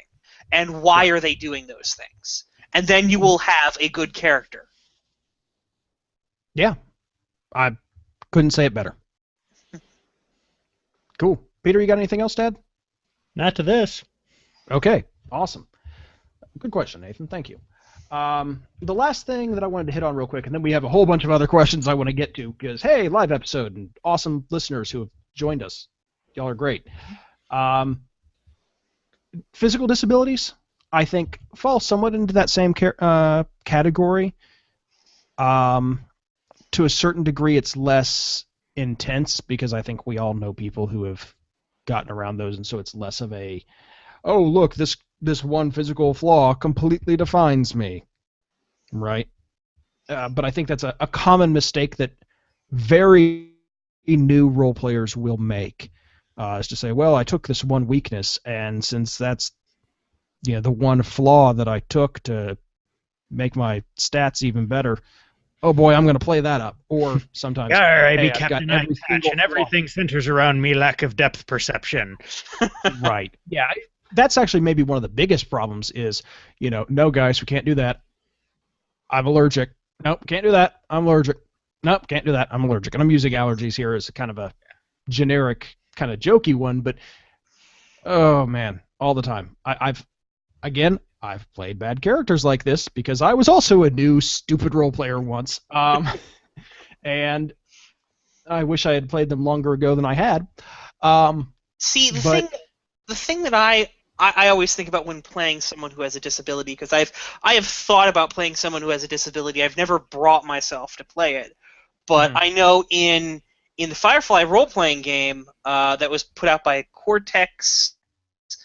and why are they doing those things. And then you will have a good character. Yeah, I couldn't say it better. Cool. Peter, you got anything else to add? Not to this. Okay, awesome. Good question, Nathan. Thank you. The last thing that I wanted to hit on real quick, and then we have a whole bunch of other questions I want to get to, because, hey, live episode, and awesome listeners who have joined us. Y'all are great. Physical disabilities, I think, fall somewhat into that same category. To a certain degree, it's less intense because I think we all know people who have gotten around those, and so it's less of a, oh, look, this one physical flaw completely defines me, right? But I think that's a common mistake that very new role players will make, is to say, well, I took this one weakness, and since that's the one flaw that I took to make my stats even better, oh boy, I'm going to play that up. Or sometimes, I be I've Captain got every Eye Patch, and everything centers around me lack of depth perception. Right. Yeah, that's actually maybe one of the biggest problems is, no, guys, we can't do that. I'm allergic. Nope, can't do that. I'm allergic. Nope, can't do that. I'm allergic. And I'm using allergies here as kind of a generic, kind of jokey one, but, oh, man, all the time. I've played bad characters like this because I was also a new, stupid role player once. And I wish I had played them longer ago than I had. See, the thing that I always think about when playing someone who has a disability, because I have thought about playing someone who has a disability. I've never brought myself to play it, but I know in the Firefly role-playing game that was put out by Cortex.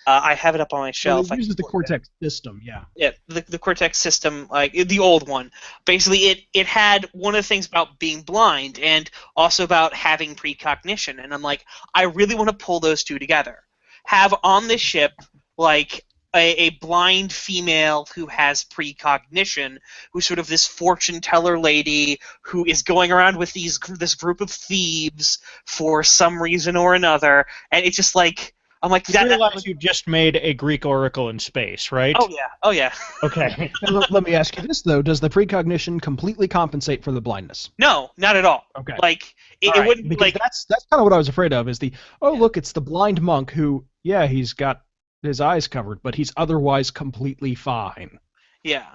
I have it up on my shelf. Well, it uses the Cortex system, yeah. Yeah, the Cortex system, like the old one. Basically, it had one of the things about being blind and also about having precognition. And I'm like, I really want to pull those two together. Have on this ship, like, a blind female who has precognition, who's sort of this fortune teller lady who is going around with this group of thieves for some reason or another. And it's just like, I'm like, you realize you just made a Greek oracle in space, right? Oh yeah. Okay. Let me ask you this though: does the precognition completely compensate for the blindness? No, not at all. Okay. Like it wouldn't. Because like that's kind of what I was afraid of. Is look, it's the blind monk who, yeah, he's got his eyes covered, but he's otherwise completely fine. Yeah.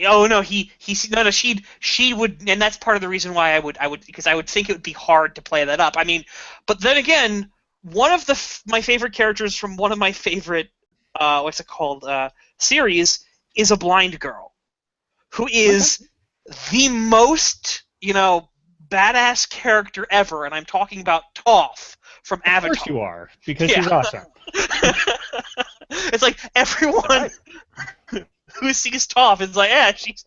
Oh no, she would, and that's part of the reason why I would because I would think it would be hard to play that up. I mean, but then again. One of my favorite characters from one of my favorite, series is a blind girl, who is the most, badass character ever, and I'm talking about Toph from Avatar. Of course you are, because she's awesome. It's like everyone who sees Toph is like, yeah, she's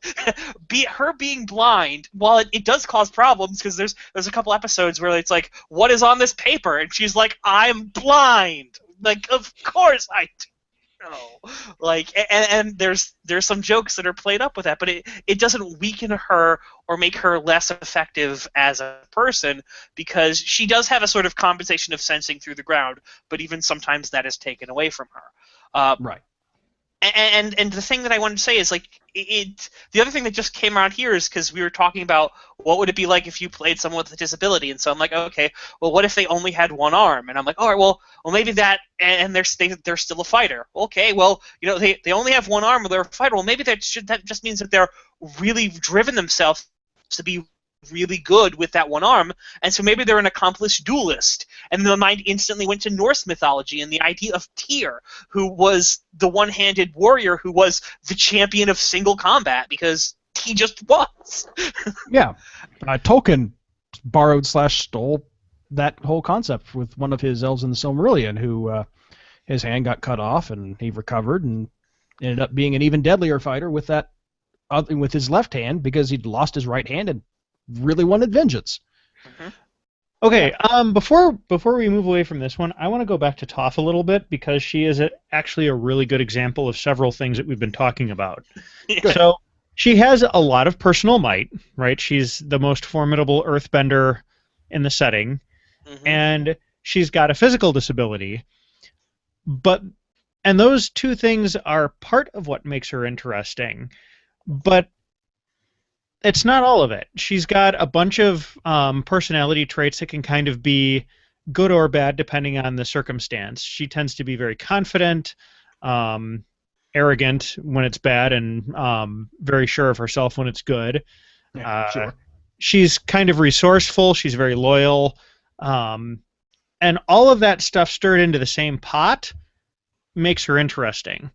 her being blind. While it does cause problems because there's a couple episodes where it's like, what is on this paper? And she's like, I'm blind. Like, of course I do. Like, and there's some jokes that are played up with that, but it doesn't weaken her or make her less effective as a person because she does have a sort of compensation of sensing through the ground, but even sometimes that is taken away from her. Right. And the thing that I wanted to say is, like, the other thing that just came around here is because we were talking about what would it be like if you played someone with a disability, and so I'm like, okay, well, what if they only had one arm? And I'm like, all right, well, maybe that, and they're still a fighter. Okay, well, they only have one arm, or they're a fighter. Well, maybe that just means that they're really driven themselves to be really good with that one arm, and so maybe they're an accomplished duelist. And the mind instantly went to Norse mythology and the idea of Tyr, who was the one-handed warrior who was the champion of single combat because he just was. Yeah. Tolkien borrowed / stole that whole concept with one of his elves in the Silmarillion, who his hand got cut off and he recovered and ended up being an even deadlier fighter with that with his left hand because he'd lost his right hand and really wanted vengeance. Mm-hmm. Okay, before we move away from this one, I want to go back to Toph a little bit because she is actually a really good example of several things that we've been talking about. So she has a lot of personal might, right? She's the most formidable earthbender in the setting, and she's got a physical disability. And those two things are part of what makes her interesting, but it's not all of it. She's got a bunch of personality traits that can kind of be good or bad depending on the circumstance. She tends to be very confident, arrogant when it's bad, and very sure of herself when it's good. Yeah, sure. She's kind of resourceful. She's very loyal. And all of that stuff stirred into the same pot makes her interesting.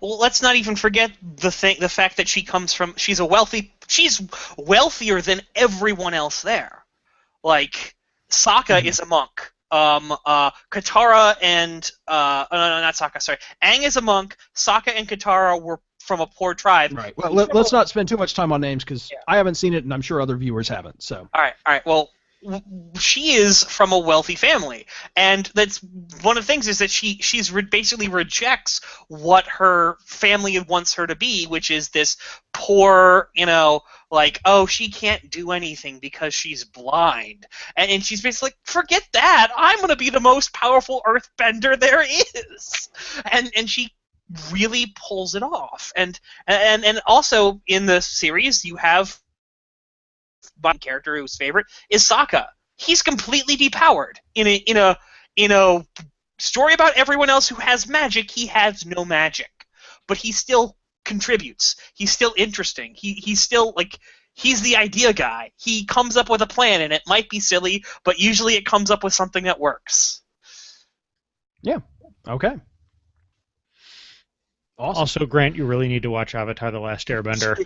Well, let's not even forget the fact that she's wealthier than everyone else there. Like Sokka is a monk. Katara and no, not Sokka. Sorry, Aang is a monk. Sokka and Katara were from a poor tribe. Right. Well, let's not spend too much time on names because I haven't seen it and I'm sure other viewers haven't. So. All right. Well, she is from a wealthy family, and that's one of the things is that she's basically rejects what her family wants her to be, which is this poor, like, oh, she can't do anything because she's blind, and she's basically like, forget that, I'm gonna be the most powerful earthbender there is, and she really pulls it off, and also in the series you have my character whose favorite is Sokka. He's completely depowered. In a story about everyone else who has magic, he has no magic, but he still contributes. He's still interesting. He's still he's the idea guy. He comes up with a plan, and it might be silly, but usually it comes up with something that works. Yeah. Okay. Awesome. Also, Grant, you really need to watch Avatar: The Last Airbender.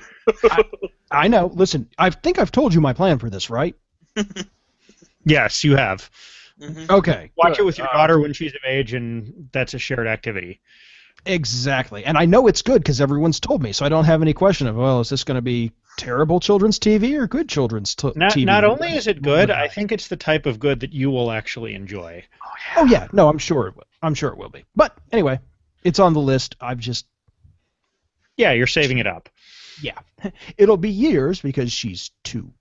I know. Listen, I think I've told you my plan for this, right? Yes, you have. Okay. Watch it with your daughter when she's of age, and that's a shared activity. Exactly. And I know it's good because everyone's told me, so I don't have any question of, well, is this going to be terrible children's TV or good children's TV? Not only is it good, I think it's the type of good that you will actually enjoy. Oh, yeah. No, I'm sure it will. I'm sure it will be. But anyway, it's on the list. Yeah, you're saving it up. Yeah. It'll be years because she's 2.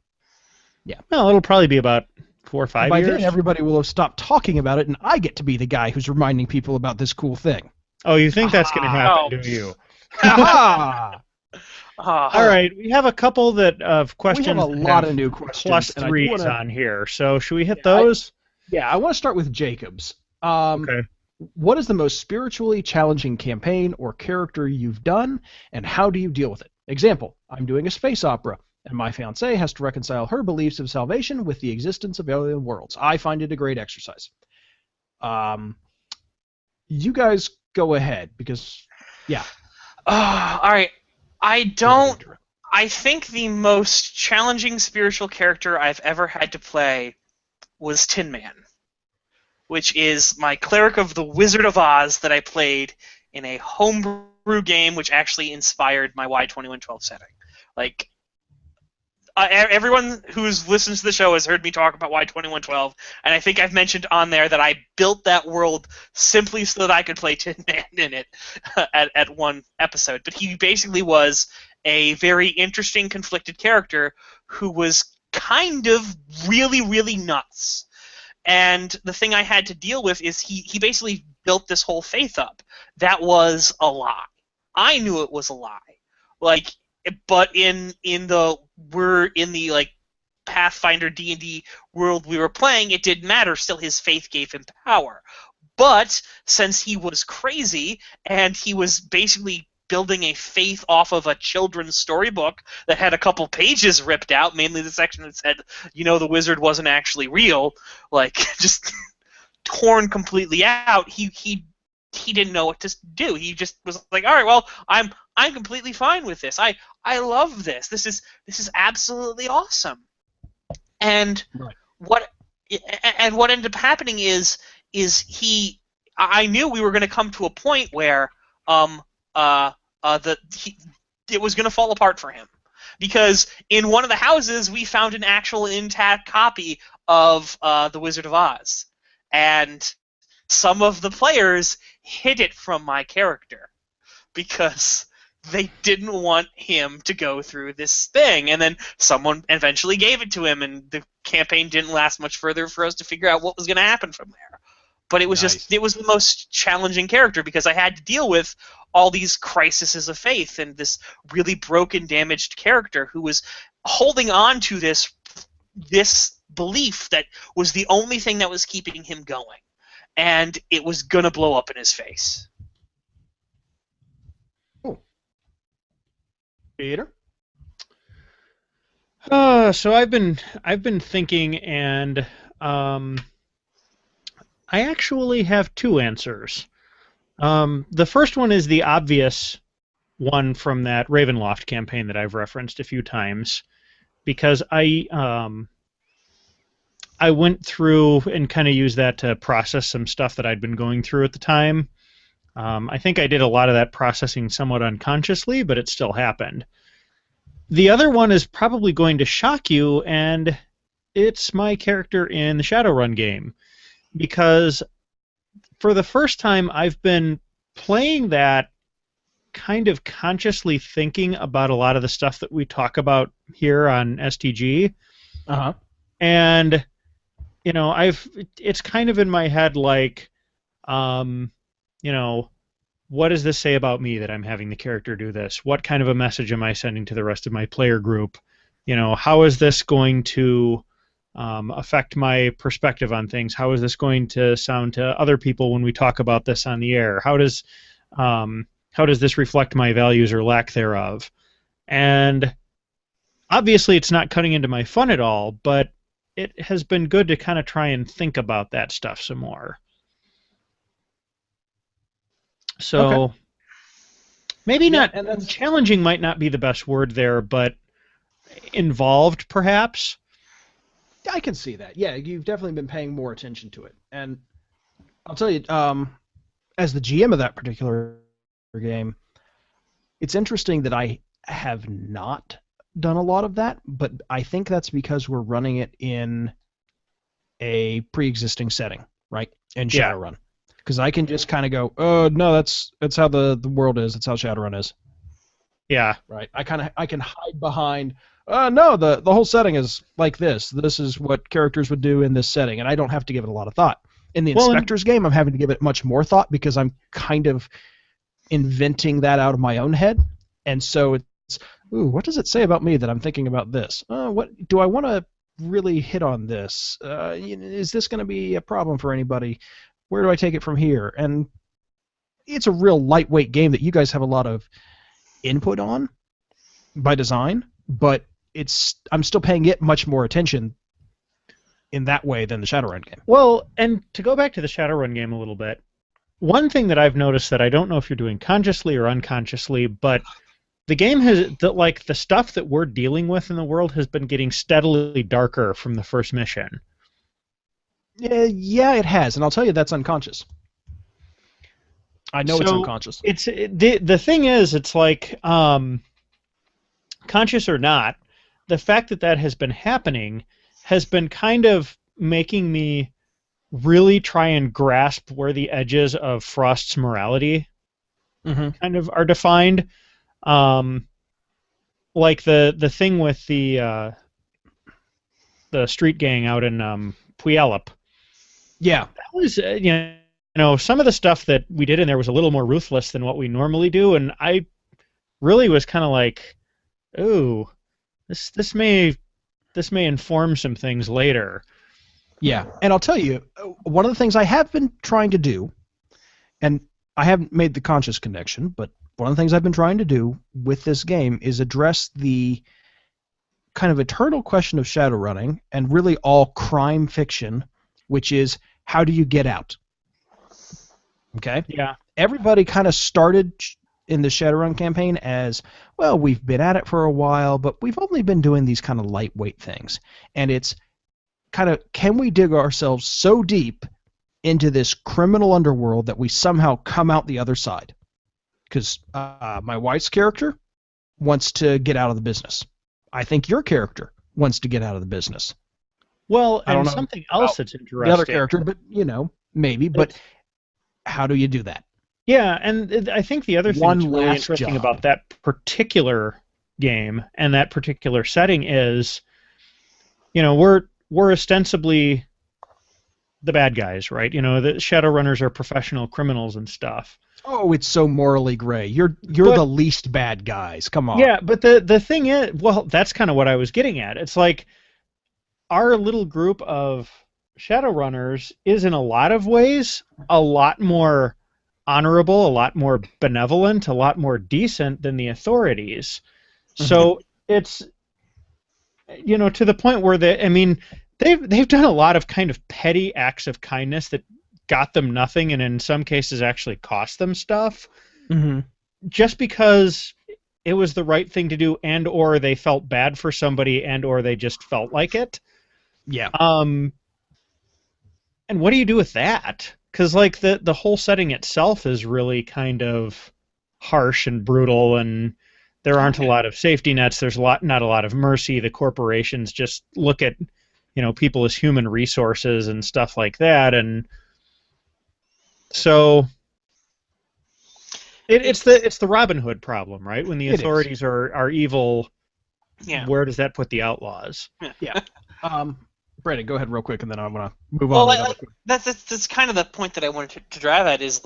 Yeah. Well, it'll probably be about 4 or 5 years. By then, everybody will have stopped talking about it, and I get to be the guy who's reminding people about this cool thing. Oh, you think that's going to happen, do you? Ha! All right, we have a couple of questions. We have a lot of new questions. +3s on here, so should we hit those? I want to start with Jacob's. Okay. What is the most spiritually challenging campaign or character you've done, and how do you deal with it? Example, I'm doing a space opera, and my fiancée has to reconcile her beliefs of salvation with the existence of alien worlds. I find it a great exercise. You guys go ahead, because, yeah. All right. I think the most challenging spiritual character I've ever had to play was Tin Man, which is my cleric of the Wizard of Oz that I played in a homebrew game, which actually inspired my Y2112 setting. Everyone who's listened to the show has heard me talk about Y2112, and I think I've mentioned on there that I built that world simply so that I could play Tin Man in it at one episode. But he basically was a very interesting, conflicted character who was kind of really, really nuts. And the thing I had to deal with is he basically built this whole faith up. That was a lie. I knew it was a lie. But in the Pathfinder D&D world we were playing, it didn't matter. Still, his faith gave him power. But since he was crazy and he was basically building a faith off of a children's storybook that had a couple pages ripped out, mainly the section that said, the wizard wasn't actually real, like just torn completely out. He didn't know what to do. He just was like, all right, well, I'm completely fine with this. I love this. This is absolutely awesome. And Right. what ended up happening is I knew we were going to come to a point where it was going to fall apart for him, because in one of the houses we found an actual intact copy of The Wizard of Oz, and some of the players hid it from my character because they didn't want him to go through this thing, and then someone eventually gave it to him, and the campaign didn't last much further for us to figure out what was going to happen from there. But it was Nice. it was the most challenging character because I had to deal with all these crises of faith and this really broken, damaged character who was holding on to this belief that was the only thing that was keeping him going, and it was going to blow up in his face. Peter? So I've been thinking, and I actually have two answers. The first one is the obvious one from that Ravenloft campaign that I've referenced a few times, because I went through and kind of used that to process some stuff that I'd been going through at the time. I think I did a lot of that processing somewhat unconsciously, but it still happened. The other one is probably going to shock you, and it's my character in the Shadowrun game, because for the first time I've been playing that kind of consciously thinking about a lot of the stuff that we talk about here on STG. Uh-huh. And it's kind of in my head like, what does this say about me that I'm having the character do this? What kind of a message am I sending to the rest of my player group? How is this going to affect my perspective on things? How is this going to sound to other people when we talk about this on the air? How does this reflect my values or lack thereof? And obviously it's not cutting into my fun at all, but it has been good to kind of try and think about that stuff some more. So Okay. maybe not, and that's challenging might not be the best word there, but involved perhaps. I can see that. Yeah, you've definitely been paying more attention to it. And I'll tell you, as the GM of that particular game, it's interesting that I have not done a lot of that, but I think that's because we're running it in a pre-existing setting, right? In Yeah. Shadowrun. Because I can just kind of go, oh, no, that's how the world is. That's how Shadowrun is. Yeah. Right. I can hide behind, no, the whole setting is like this. This is what characters would do in this setting, and I don't have to give it a lot of thought. In the Inspector's game, I'm having to give it much more thought because I'm kind of inventing that out of my own head, and so it's, ooh, what does it say about me that I'm thinking about this? What do I want to really hit on this? Is this going to be a problem for anybody? Where do I take it from here? And it's a real lightweight game that you guys have a lot of input on by design, but I'm still paying it much more attention in that way than the Shadowrun game. Well, and to go back to the Shadowrun game a little bit, one thing that I've noticed that I don't know if you're doing consciously or unconsciously, but the game the stuff that we're dealing with in the world has been getting steadily darker from the first mission. Yeah, it has, and I'll tell you that's unconscious. I know it's unconscious. The thing is, it's like, conscious or not, the fact that has been happening has been kind of making me really try and grasp where the edges of Frost's morality kind of are defined. Like the thing with the street gang out in Puyallup. Yeah, that was some of the stuff that we did in there was a little more ruthless than what we normally do, and I really was kind of like, ooh, this may inform some things later. Yeah, and I'll tell you, one of the things I have been trying to do, and I haven't made the conscious connection, but one of the things I've been trying to do with this game is address the kind of eternal question of Shadowrunning and really all crime fiction, which is how do you get out? Okay? Yeah. Everybody kind of started in the Shadowrun campaign as, well, we've been at it for a while, but we've only been doing these kind of lightweight things. And it's kind of, can we dig ourselves so deep into this criminal underworld that we somehow come out the other side? Because my wife's character wants to get out of the business. I think your character wants to get out of the business. Well, I don't and know something else that's interesting. The other character, but, maybe. But how do you do that? Yeah, and I think the other thing that's really interesting job about that particular game and that particular setting is, we're ostensibly the bad guys, right? The Shadowrunners are professional criminals and stuff. Oh, it's so morally gray. You're the least bad guys. Come on. Yeah, but the thing is, well, that's kind of what I was getting at. It's like our little group of Shadowrunners is in a lot of ways a lot more honorable, a lot more benevolent, a lot more decent than the authorities. Mm-hmm. So it's, to the point where they've done a lot of kind of petty acts of kindness that got them nothing, and in some cases actually cost them stuff, just because it was the right thing to do, and or they felt bad for somebody, and or they just felt like it. Yeah. And what do you do with that? Because the whole setting itself is really kind of harsh and brutal, and there aren't a lot of safety nets. There's not a lot of mercy. The corporations just look at people as human resources and stuff like that, and so it's the Robin Hood problem, right? When the authorities are evil, where does that put the outlaws? Yeah. Brandon, go ahead real quick, and then I want to move on. Well, that's kind of the point that I wanted to drive at is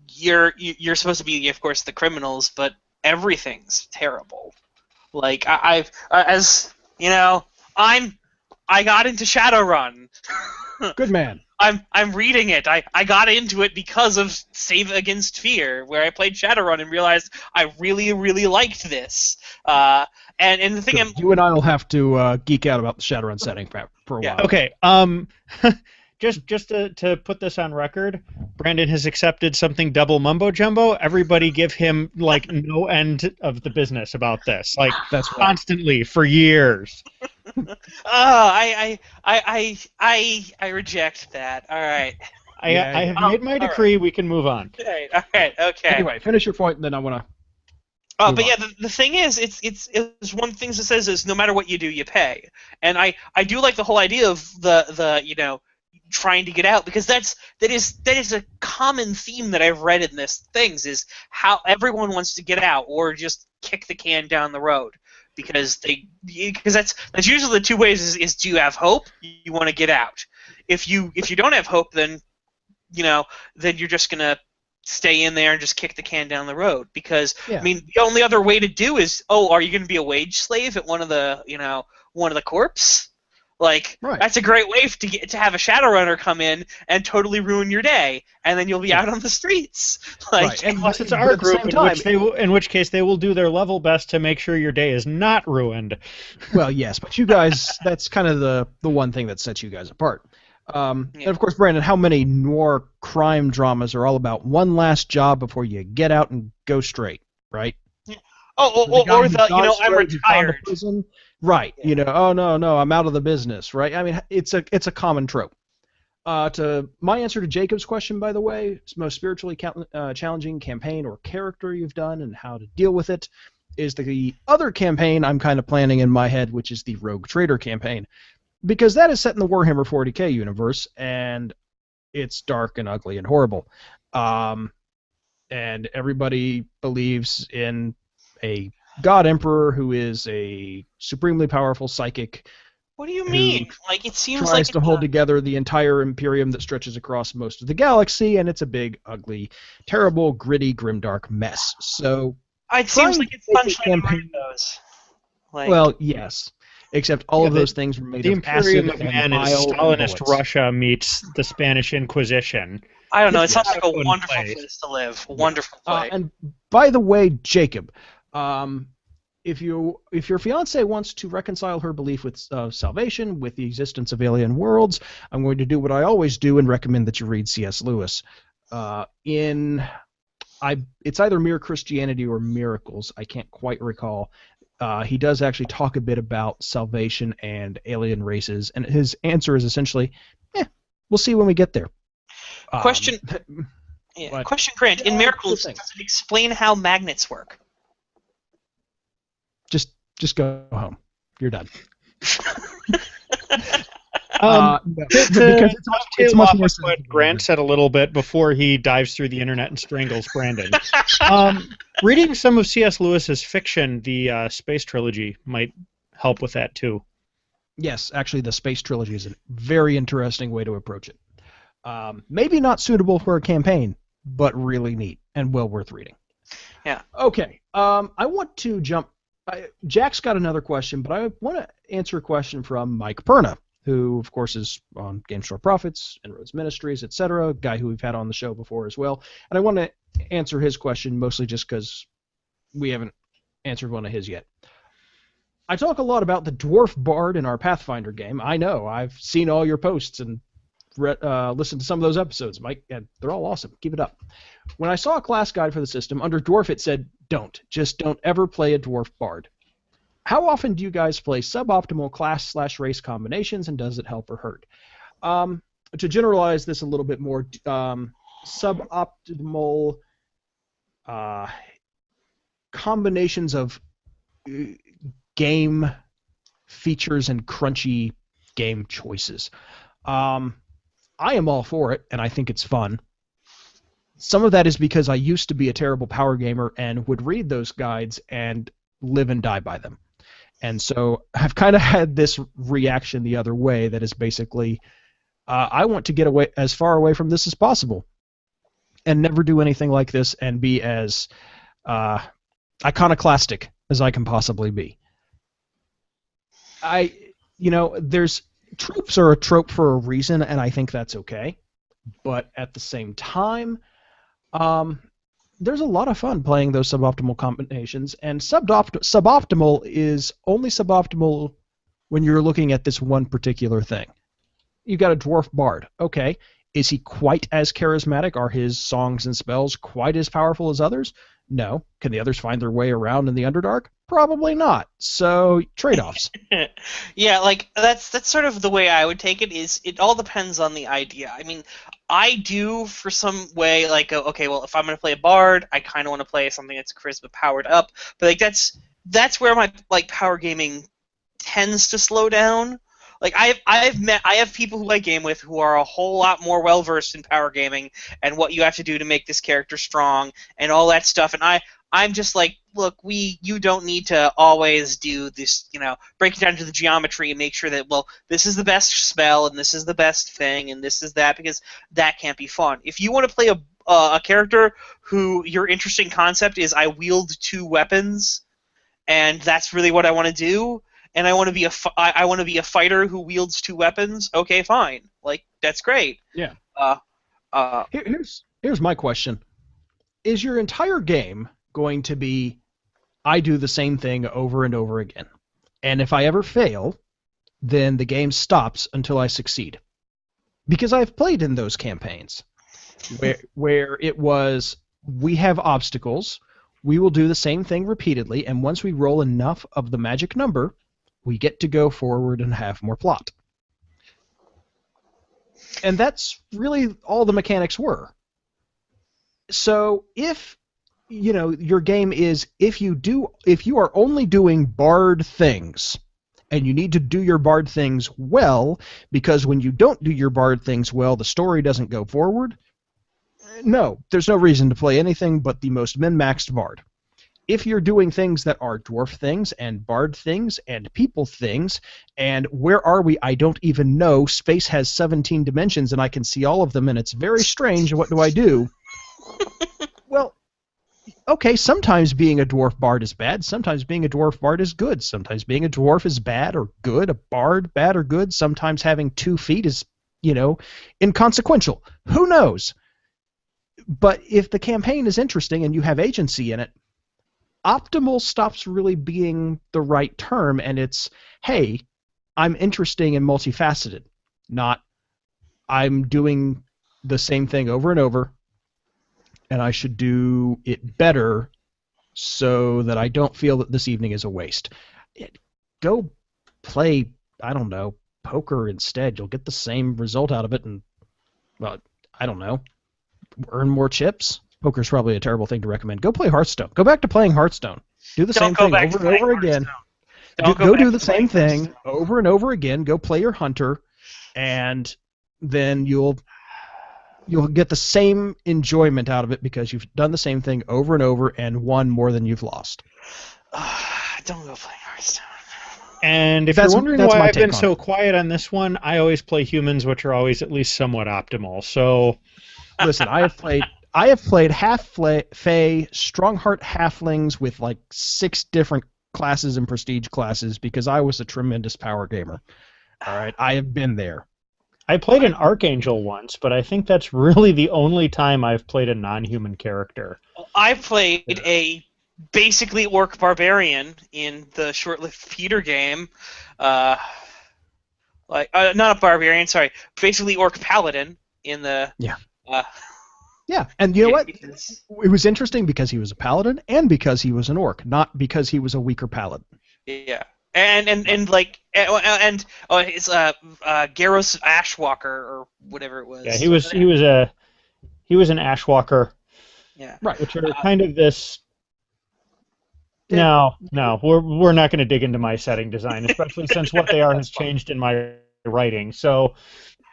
you're supposed to be, of course, the criminals, but everything's terrible. I got into Shadowrun. Good man. I'm reading it. I got into it because of Save Against Fear, where I played Shadowrun and realized I really, really liked this. And the thing you and I will have to geek out about the Shadowrun setting for a while. Okay. Just to put this on record, Brandon has accepted something double mumbo jumbo. Everybody give him no end of the business about this, that's right. Constantly for years. I reject that. All right. I have made my decree. Right. We can move on. All right. Okay. Anyway, finish your point, and then I want to. But yeah, the thing is, it's one of the things it says is no matter what you do, you pay, and I do like the whole idea of the trying to get out, because that is a common theme that I've read in this things is how everyone wants to get out or just kick the can down the road. Because that's usually the two ways is do you have hope? You want to get out. If you don't have hope, then then you're just gonna stay in there and just kick the can down the road. Because the only other way to do is are you gonna be a wage slave at one of the corps? Right. That's a great way to have a Shadowrunner come in and totally ruin your day, and then you'll be out on the streets. Right. Unless it's our group, in which case they will do their level best to make sure your day is not ruined. Well, yes, but you guys, that's kind of the one thing that sets you guys apart. And of course, Brandon, how many noir crime dramas are all about one last job before you get out and go straight, right? Yeah. I'm retired. Right. Oh no, I'm out of the business, right? I mean, it's a common trope. To my answer to Jacob's question, by the way, most spiritually challenging campaign or character you've done and how to deal with it is the other campaign I'm kind of planning in my head, which is the Rogue Trader campaign, because that is set in the Warhammer 40k universe, and it's dark and ugly and horrible. And everybody believes in a God Emperor who is a supremely powerful psychic. What do you mean? It seems tries to hold together the entire Imperium that stretches across most of the galaxy, and it's a big, ugly, terrible, gritty, grimdark mess. So it seems like it's Sunshine and Rainbows. Well, yes. except all of those things were made The of Imperium acid of and Man is bile and Stalinist bullets. Russia meets the Spanish Inquisition. I don't know. It It's sounds a like a fun wonderful place. place to live. Wonderful place. And by the way, Jacob, if your fiance wants to reconcile her belief with salvation, with the existence of alien worlds, I'm going to do what I always do and recommend that you read C.S. Lewis. It's either Mere Christianity or Miracles. I can't quite recall. He does actually talk a bit about salvation and alien races, and his answer is essentially, we'll see when we get there. Question. Question, Grant. In Miracles, sure thing. does it explain how magnets work? Just go home. You're done. Because it's much more what Grant said a little bit before he dives through the internet and strangles Brandon. Reading some of C.S. Lewis's fiction, the Space Trilogy, might help with that too. Yes, actually, the Space Trilogy is a very interesting way to approach it. Maybe not suitable for a campaign, but really neat and well worth reading. Yeah. Okay. I want to jump. Jack's got another question, but I want to answer a question from Mike Perna, who, of course, is on Game Store Profits, Inroads Ministries, etc., a guy who we've had on the show before as well. And I want to answer his question mostly just because we haven't answered one of his yet. I talk a lot about the Dwarf Bard in our Pathfinder game. I know. I've seen all your posts and listened to some of those episodes, Mike, and they're all awesome. Keep it up. When I saw a class guide for the system, under Dwarf it said, just don't ever play a Dwarf Bard. How often do you guys play suboptimal class/race combinations, and does it help or hurt? To generalize this a little bit more, suboptimal combinations of game features and crunchy game choices. I am all for it, and I think it's fun. Some of that is because I used to be a terrible power gamer and would read those guides and live and die by them. And so I've kind of had this reaction the other way that is basically, I want to get away as far away from this as possible and never do anything like this and be as iconoclastic as I can possibly be. There's tropes are a trope for a reason, and I think that's okay. But at the same time, there's a lot of fun playing those suboptimal combinations, and suboptimal is only suboptimal when you're looking at this one particular thing. You've got a Dwarf Bard. Okay, is he quite as charismatic? Are his songs and spells quite as powerful as others? No. Can the others find their way around in the Underdark? Probably not. So, trade-offs. Yeah, like, that's sort of the way I would take it, is it all depends on the idea. I mean, I do, for some way, like, okay, well, if I'm going to play a bard, I kind of want to play something that's charisma powered up. But, like, that's where my, like, power gaming tends to slow down. Like, I have people who I game with who are a whole lot more well-versed in power gaming and what you have to do to make this character strong and all that stuff, and I'm just like, look, you don't need to always do this, break it down to the geometry and make sure that, well, this is the best spell and this is the best thing and this is that, because that can't be fun. If you want to play a character who your interesting concept is I wield two weapons and that's really what I want to do, and I want to be a fighter who wields two weapons, okay, fine. Like, that's great. Yeah. Here's my question. Is your entire game going to be I do the same thing over and over again, and if I ever fail, then the game stops until I succeed? Because I've played in those campaigns where it was, we have obstacles, we will do the same thing repeatedly, and once we roll enough of the magic number, we get to go forward and have more plot. And that's really all the mechanics were. So if your game is, if you are only doing bard things, and you need to do your bard things well, because when you don't do your bard things well, the story doesn't go forward, no, there's no reason to play anything but the most min-maxed bard. If you're doing things that are dwarf things and bard things and people things, and where are we? I don't even know. Space has 17 dimensions and I can see all of them and it's very strange. What do I do? Well, okay, sometimes being a dwarf bard is bad. Sometimes being a dwarf bard is good. Sometimes being a dwarf is bad or good. A bard, bad or good. Sometimes having 2 feet is, inconsequential. Who knows? But if the campaign is interesting and you have agency in it, optimal stops really being the right term, and it's, hey, I'm interesting and multifaceted, not I'm doing the same thing over and over, and I should do it better so that I don't feel that this evening is a waste. Go play, I don't know, poker instead. You'll get the same result out of it, and, well, I don't know, earn more chips. Poker's probably a terrible thing to recommend. Go play Hearthstone. Go back to playing Hearthstone. Do the same thing over and over again. Go do the same thing over and over again. Go play your hunter, and then you'll get the same enjoyment out of it because you've done the same thing over and over and won more than you've lost. Don't go playing Hearthstone. And if you're wondering why I've been so quiet on this one, I always play humans, which are always at least somewhat optimal. So, listen, I have played half Fae, Strongheart halflings with like 6 different classes and prestige classes because I was a tremendous power gamer. All right, I have been there. I played an Archangel once, but I think that's really the only time I've played a non-human character. I played a basically orc barbarian in the short-lived Peter game. Not a barbarian, sorry. Basically orc paladin in the... Yeah. Yeah, and you know what? It was interesting because he was a paladin and because he was an orc, not because he was a weaker paladin. Yeah. And it's Garros Ashwalker or whatever it was. Yeah, he was an Ashwalker. Yeah. Right. Which are kind of this. No, we're not going to dig into my setting design, especially since what they are has changed in my writing. So.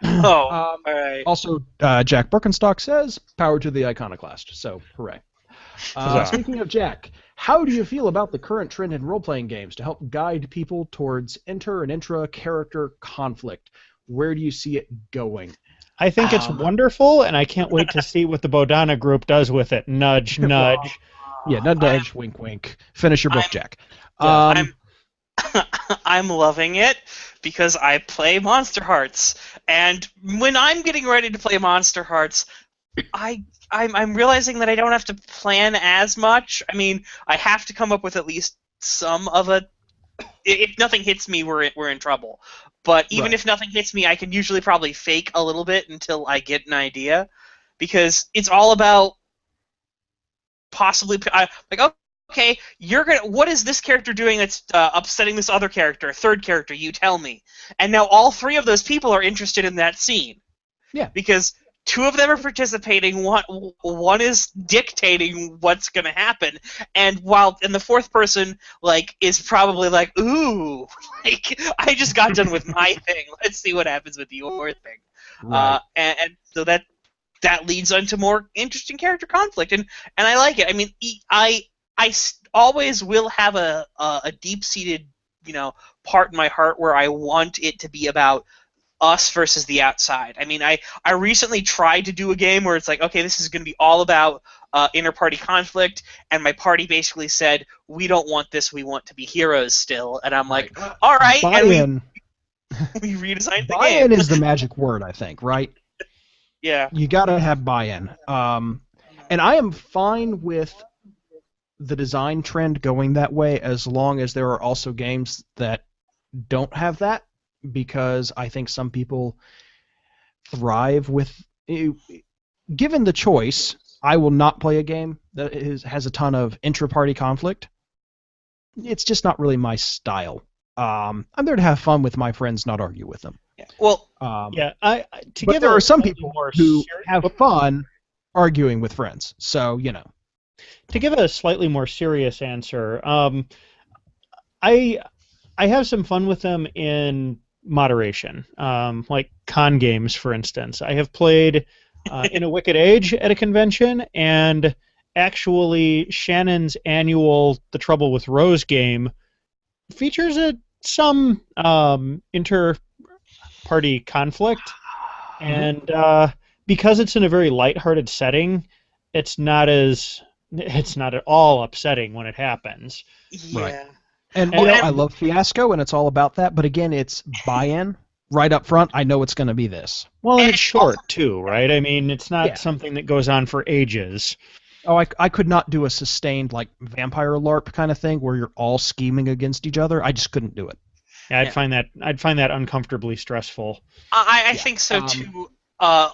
All right. Also, Jack Birkenstock says, "Power to the iconoclast." So, hooray! Speaking of Jack, how do you feel about the current trend in role-playing games to help guide people towards inter and intra-character conflict? Where do you see it going? I think it's wonderful, and I can't wait to see what the Bodhana group does with it. Nudge, nudge. Yeah, nudge, wink, wink. Finish your book, Jack. I'm loving it because I play Monster Hearts, and when I'm getting ready to play Monster Hearts, I'm realizing that I don't have to plan as much. I mean, I have to come up with at least some of a. If nothing hits me, we're in trouble. But even if nothing hits me, I can usually probably fake a little bit until I get an idea, because it's all about possibly okay, what is this character doing that's upsetting this other character? Third character, you tell me. And now all 3 of those people are interested in that scene. Yeah. Because 2 of them are participating, one is dictating what's going to happen, and the 4th person is probably like, ooh, I just got done with my thing. Let's see what happens with your thing. Right. And so that leads into more interesting character conflict, and I like it. I mean, I always will have a deep-seated, part in my heart where I want it to be about us versus the outside. I mean, I recently tried to do a game where it's like, okay, this is going to be all about inter-party conflict, and my party basically said, we don't want this, we want to be heroes still. And I'm like, all right, buy-in. And we redesigned the game. Buy-in is the magic word, I think, right? Yeah. You got to have buy-in. And I am fine with the design trend going that way as long as there are also games that don't have that, because I think some people thrive with... Given the choice, I will not play a game that has a ton of intra-party conflict. It's just not really my style. I'm there to have fun with my friends, not argue with them. Yeah. Well, but there are some people who have fun arguing with friends, so, To give a slightly more serious answer, I have some fun with them in moderation, like con games, for instance. I have played In a Wicked Age at a convention, and actually Shannon's annual The Trouble with Rose game features some inter-party conflict, and because it's in a very lighthearted setting, it's not as it's not at all upsetting when it happens. Yeah. And, And- I love Fiasco, and it's all about that, but again, it's buy-in. Right up front, I know it's going to be this. Well, and And it's short, too, right? I mean, it's not Yeah. something that goes on for ages. Oh, I could not do a sustained, like, vampire LARP kind of thing where you're all scheming against each other. I just couldn't do it. Yeah, Yeah. I'd find that uncomfortably stressful. I think so too. I'll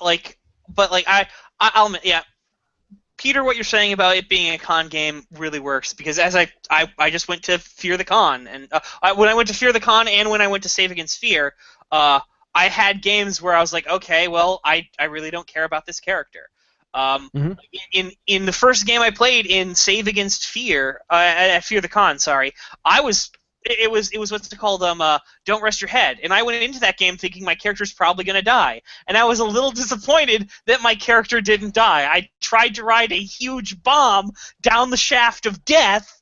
admit, yeah. Peter, what you're saying about it being a con game really works because as I just went to Fear the Con, and when I went to Fear the Con and when I went to Save Against Fear, I had games where I was like, okay, well, I really don't care about this character. In the first game I played in Save Against Fear, at Fear the Con, sorry, it was what's it called, Don't Rest Your Head, and I went into that game thinking my character's probably gonna die, and I was a little disappointed that my character didn't die. I tried to ride a huge bomb down the shaft of death,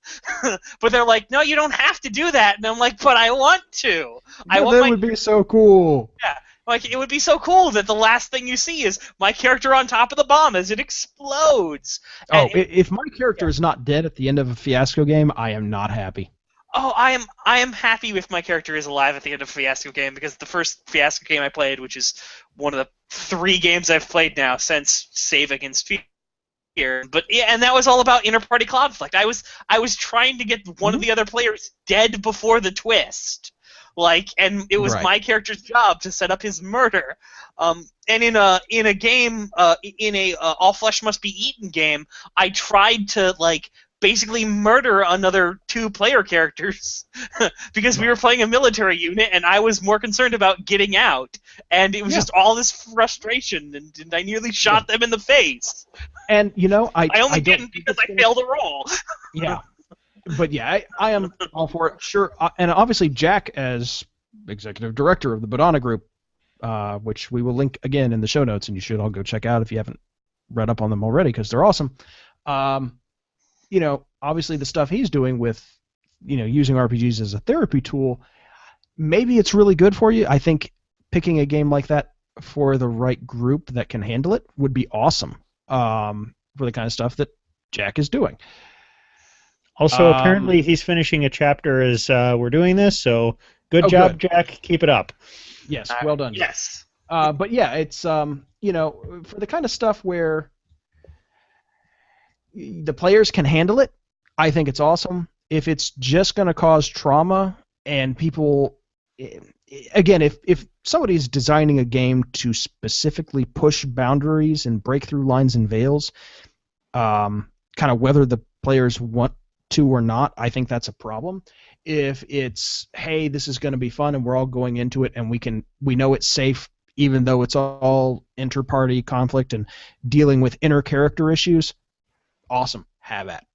but they're like, no, you don't have to do that, and I'm like, but I want to. That would be so cool. Yeah. Like, it would be so cool that the last thing you see is my character on top of the bomb as it explodes. Oh, if my character is not dead at the end of a Fiasco game, I am not happy. Oh, I am happy if my character is alive at the end of a Fiasco game because the first Fiasco game I played, which is one of the 3 games I've played now since Save Against Fear, but yeah, and that was all about inter-party conflict. I was trying to get one of the other players dead before the twist. And it was my character's job to set up his murder. And in a game, All Flesh Must Be Eaten game, I tried to basically murder another 2 player characters because we were playing a military unit, and I was more concerned about getting out, and it was just all this frustration, and I nearly shot them in the face. And I only don't didn't because I failed a roll. Yeah. But yeah, I am all for it. Sure, and obviously Jack, as executive director of the Badana Group, which we will link again in the show notes, and you should all go check out if you haven't read up on them already because they're awesome. Obviously the stuff he's doing with, using RPGs as a therapy tool, maybe it's really good for you. I think picking a game like that for the right group that can handle it would be awesome for the kind of stuff that Jack is doing. Also, apparently he's finishing a chapter as we're doing this, so good job, good. Jack. Keep it up. Yes, well done. Yes. But yeah, it's for the kind of stuff where the players can handle it, I think it's awesome. If it's just going to cause trauma and people, again, if somebody's designing a game to specifically push boundaries and break through lines and veils, kind of whether the players want to or not, I think that's a problem. If it's, hey, this is going to be fun and we're all going into it and we know it's safe even though it's all inter-party conflict and dealing with inner character issues, awesome, have at.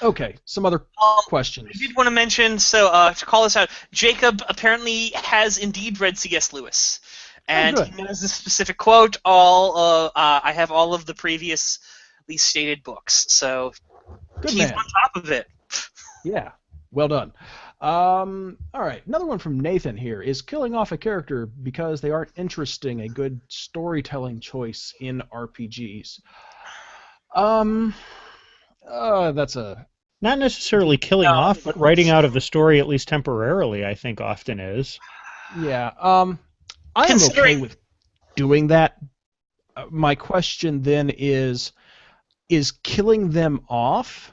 Okay, some other questions. I did want to mention, to call this out, Jacob apparently has indeed read C.S. Lewis, and he knows the specific quote. I have all of the previously stated books, so Good he's man. on top of it. Yeah, well done. All right, another one from Nathan here. Is killing off a character because they aren't interesting a good storytelling choice in RPGs? That's a... Not necessarily killing off, but writing out of the story, at least temporarily, I think often is. Yeah, I am okay with doing that. My question then is killing them off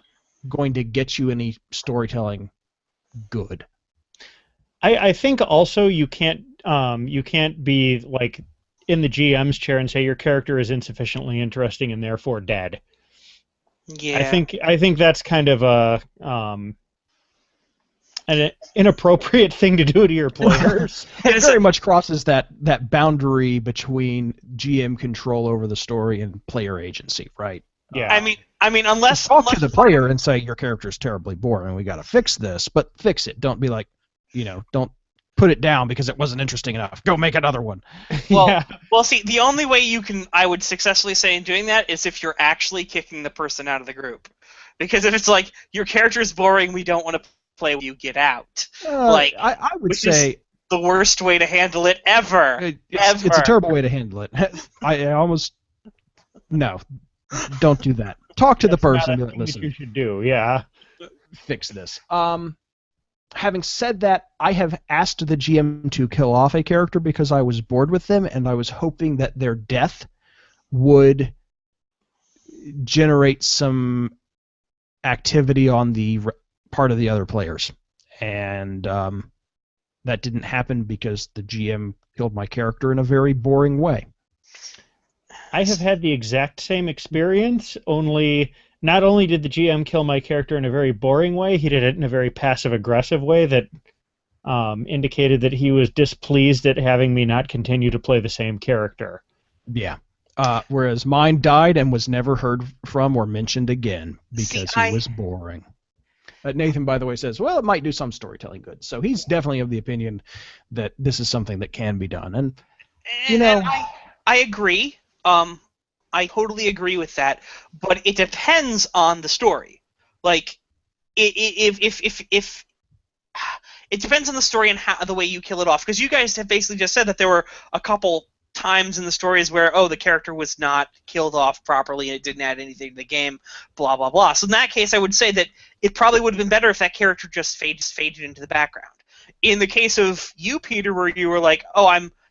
going to get you any storytelling good? I think also you can't be like in the GM's chair and say your character is insufficiently interesting and therefore dead. Yeah. I think that's kind of an inappropriate thing to do to your players. It very much crosses that boundary between GM control over the story and player agency, right? Yeah. I mean, unless talk to the player and say your character's terribly boring and we got to fix this, but fix it. Don't be like, don't put it down because it wasn't interesting enough. Go make another one. Well, Yeah. well, see, the only way I would successfully say in doing that is if you're actually kicking the person out of the group. Because if it's like, your character's boring, we don't want to play with you, get out. I would say the worst way to handle it ever. It's a terrible way to handle it. I almost... No, don't do that. talk to the That's not person a and be like, thing that listen, you should do. Yeah. fix this. Having said that, I have asked the GM to kill off a character because I was bored with them, and I was hoping that their death would generate some activity on the part of the other players. And that didn't happen because the GM killed my character in a very boring way. I have had the exact same experience, only not only did the GM kill my character in a very boring way, he did it in a very passive-aggressive way that indicated that he was displeased at having me not continue to play the same character. Yeah. Whereas mine died and was never heard from or mentioned again because he was boring. Nathan, by the way, says, well, it might do some storytelling good. So he's definitely of the opinion that this is something that can be done. And, you know... And I agree. I totally agree with that. But it depends on the story. Like, if it depends on the story and how the way you kill it off. Because you guys have basically just said that there were a couple times in the stories where, the character was not killed off properly and it didn't add anything to the game, blah, blah, blah. So in that case, I would say that it probably would have been better if that character just faded into the background. In the case of you, Peter, where you were like,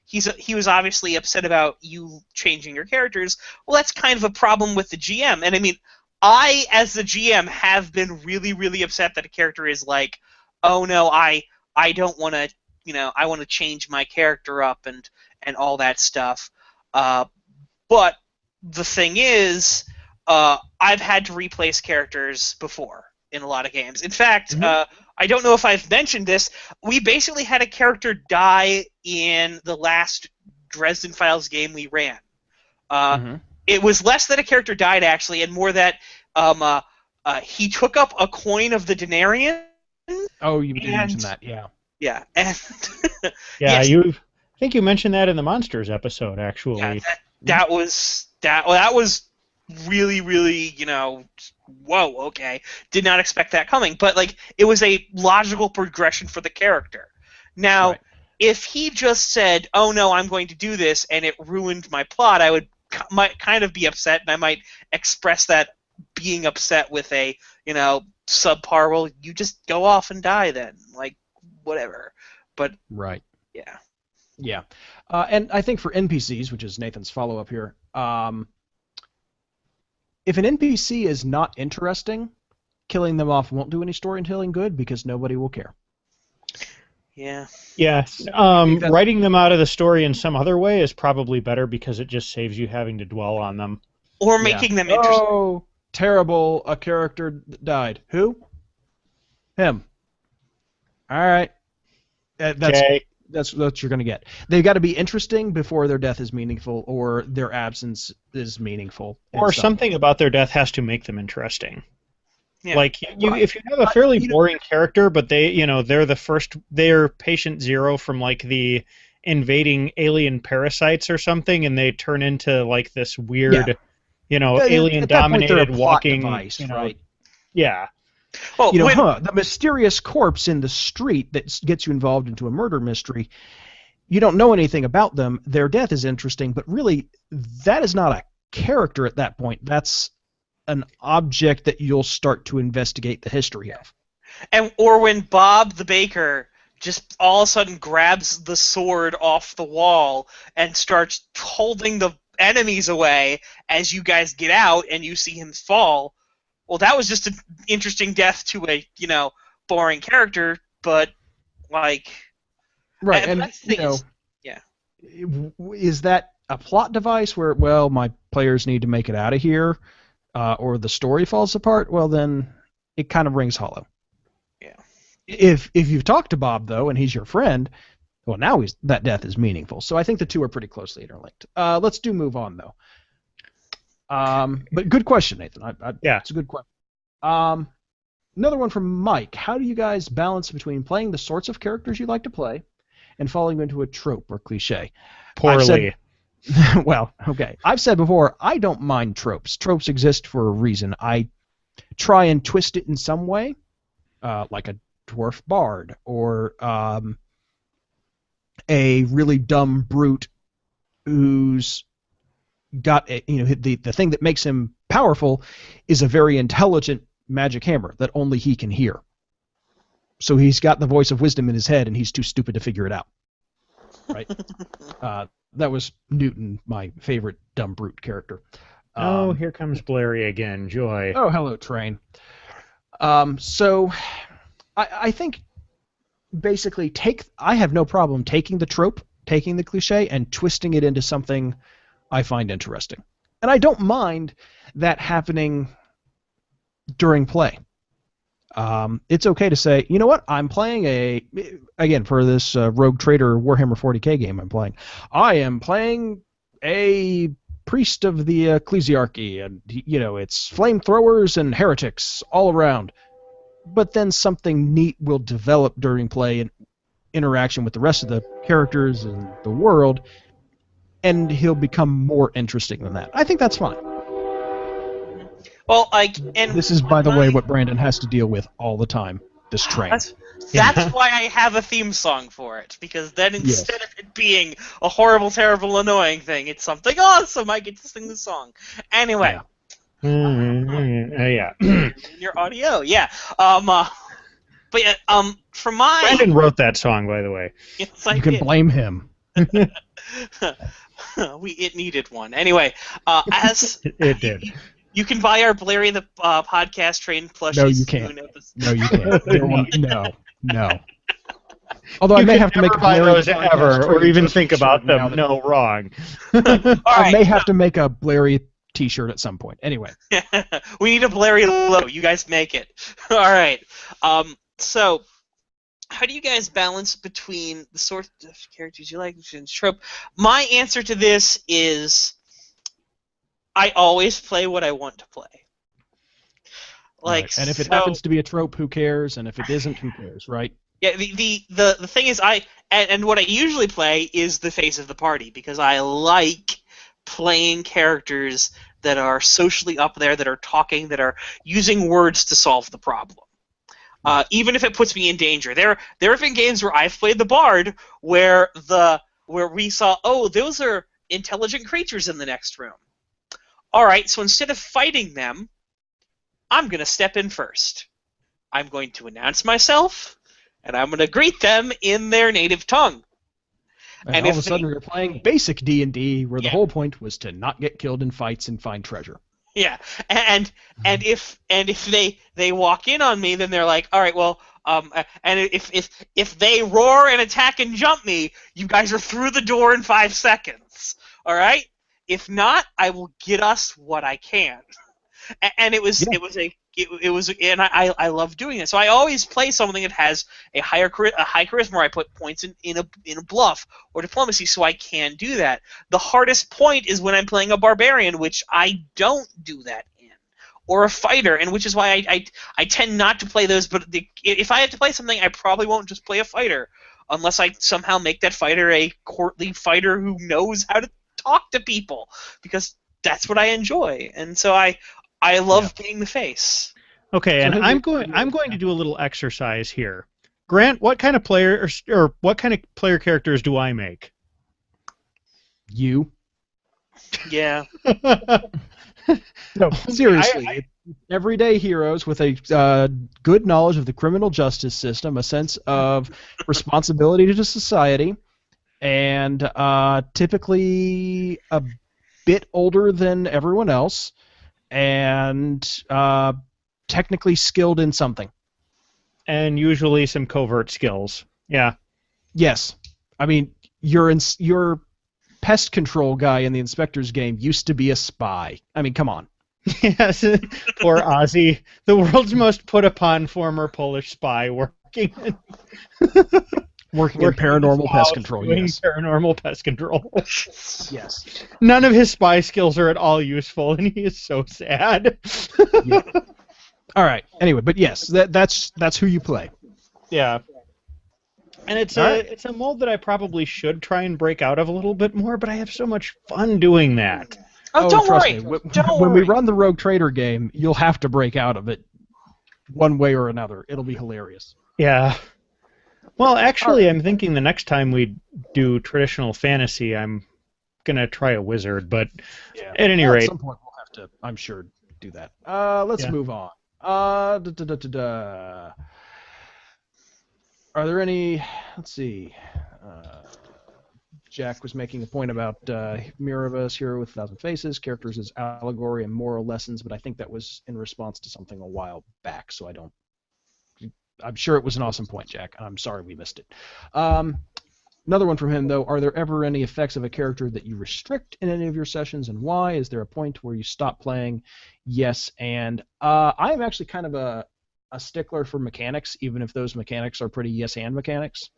he was obviously upset about you changing your characters, well, that's kind of a problem with the GM. And I mean, I, as the GM, have been really, really upset that a character is like, oh no, I don't want to, I want to change my character up and all that stuff. But the thing is, I've had to replace characters before in a lot of games. In fact, I don't know if I've mentioned this, we basically had a character die in the last Dresden Files game we ran. It was less that a character died, actually, and more that he took up a coin of the denarian. Oh, you did mention that, yeah. Yeah, and yeah, yes. I think you mentioned that in the Monsters episode, actually. Yeah, that was really, really, whoa, okay. Did not expect that coming. But, like, it was a logical progression for the character. Now, if he just said, oh, no, I'm going to do this, and it ruined my plot, I might kind of be upset, and I might express that being upset with a, subpar, well, you just go off and die then. Like, whatever. But, right. Yeah. Yeah. And I think for NPCs, which is Nathan's follow-up here, if an NPC is not interesting, killing them off won't do any storytelling good because nobody will care. Yeah. Yeah. Writing them out of the story in some other way is probably better because it just saves you having to dwell on them. Or making them interesting. Oh, terrible. A character died. Who? Him. All right. That's what you're going to get. They've got to be interesting before their death is meaningful or their absence is meaningful. Or something about their death has to make them interesting. Yeah. Like, if you have a fairly boring character, but they're patient zero from, like, the invading alien parasites or something, and they turn into, like, this weird, alien-dominated walking device, right? Yeah. Well, the mysterious corpse in the street that gets you involved into a murder mystery, you don't know anything about them. Their death is interesting, but really, that is not a character at that point. That's an object that you'll start to investigate the history of. Or when Bob the baker just all of a sudden grabs the sword off the wall and starts holding the enemies away as you guys get out and you see him fall. Well, that was just an interesting death to a, boring character, but, like... Right, is that a plot device where, well, my players need to make it out of here, or the story falls apart? Well, then it kind of rings hollow. Yeah. If you've talked to Bob, though, and he's your friend, well, now that death is meaningful. So I think the two are pretty closely interlinked. Let's move on, though. But good question, Nathan. Yeah. It's a good question. Another one from Mike. How do you guys balance between playing the sorts of characters you like to play and falling into a trope or cliche? Poorly. Well, okay. I've said before, I don't mind tropes. Tropes exist for a reason. I try and twist it in some way, like a dwarf bard or a really dumb brute who's got the thing that makes him powerful is a very intelligent magic hammer that only he can hear. So he's got the voice of wisdom in his head, and he's too stupid to figure it out. Right? That was Newton, my favorite dumb brute character. Here comes Blairy again. Joy. Oh, hello, Train. So I think basically I have no problem taking the trope, taking the cliche, and twisting it into something I find interesting. And I don't mind that happening during play. It's okay to say, you know what, I'm playing again, for this Rogue Trader Warhammer 40k game I'm playing, I am playing a priest of the ecclesiarchy, and, it's flamethrowers and heretics all around. But then something neat will develop during play in interaction with the rest of the characters and the world, and he'll become more interesting than that. I think that's fine. Well, this is, by the way, what Brandon has to deal with all the time. This train. That's why I have a theme song for it, because then instead of it being a horrible, terrible, annoying thing, it's something awesome. I get to sing the song. Anyway. Yeah. In your audio, yeah. But yeah, for my... Brandon wrote that song, by the way. Yes, I you can did. blame him. It needed one. Anyway, it did. You can buy our Blairy the podcast train plushie. No, you can't. No, you can't. No. Although I may have to make buy those ever, or even think about them. No, wrong. I may have to make a Blairy T-shirt at some point. Anyway, we need a Blairy logo. You guys make it. All right. So, how do you guys balance between the sort of characters you like and trope? My answer to this is, I always play what I want to play. Right. And if it happens to be a trope, who cares? And if it isn't, who cares? Right? Yeah. The thing is, and what I usually play is the face of the party, because I like playing characters that are socially up there, that are talking, that are using words to solve the problem. Even if it puts me in danger. There have been games where I've played the bard where we saw, oh, those are intelligent creatures in the next room. All right, so instead of fighting them, I'm going to step in first. I'm going to announce myself, and I'm going to greet them in their native tongue. And all of a sudden we're playing basic D&D, where the whole point was to not get killed in fights and find treasure. Yeah, and if they walk in on me, then they're like, all right, well, and if they roar and attack and jump me, you guys are through the door in 5 seconds. All right. If not, I will get us what I can. And I love doing it. So I always play something that has a high charisma, where I put points in a bluff or diplomacy, so I can do that. The hardest point is when I'm playing a barbarian, which I don't do that in, or a fighter, and which is why I tend not to play those. But if I have to play something, I probably won't just play a fighter, unless I somehow make that fighter a courtly fighter who knows how to talk to people, because that's what I enjoy, and so I love being the face. Okay, and I'm going to do a little exercise here. Grant, what kind of player or what kind of player characters do I make? You. Yeah. No, seriously. Everyday heroes with a good knowledge of the criminal justice system, a sense of responsibility to society, and typically a bit older than everyone else, and technically skilled in something. And usually some covert skills. Yeah. Yes. I mean, your pest control guy in the Inspector's game used to be a spy. I mean, come on. Yes. Poor Ozzy, the world's most put upon former Polish spy working in paranormal pest control. Yes. Paranormal pest control. Yes. None of his spy skills are at all useful, and he is so sad. Yeah. All right. Anyway, but yes, that's who you play. Yeah. And it's a mold that I probably should try and break out of a little bit more, but I have so much fun doing that. Oh, don't trust worry. me. Don't when worry. we run the Rogue Trader game, you'll have to break out of it one way or another. It'll be hilarious. Yeah. Well, actually, I'm thinking the next time we do traditional fantasy, I'm gonna try a wizard, but Yeah. at any At rate, some point we'll have to, I'm sure, do that. Let's Yeah. move on. Are there any? Let's see. Jack was making a point about Mirror of Us, Hero with a Thousand Faces, characters as allegory and moral lessons, but I think that was in response to something a while back, so I don't. I'm sure it was an awesome point, Jack. I'm sorry we missed it. Another one from him, though. Are there ever any effects of a character that you restrict in any of your sessions, and why? Is there a point where you stop playing? Yes, and I am actually kind of a stickler for mechanics, even if those mechanics are pretty yes and mechanics.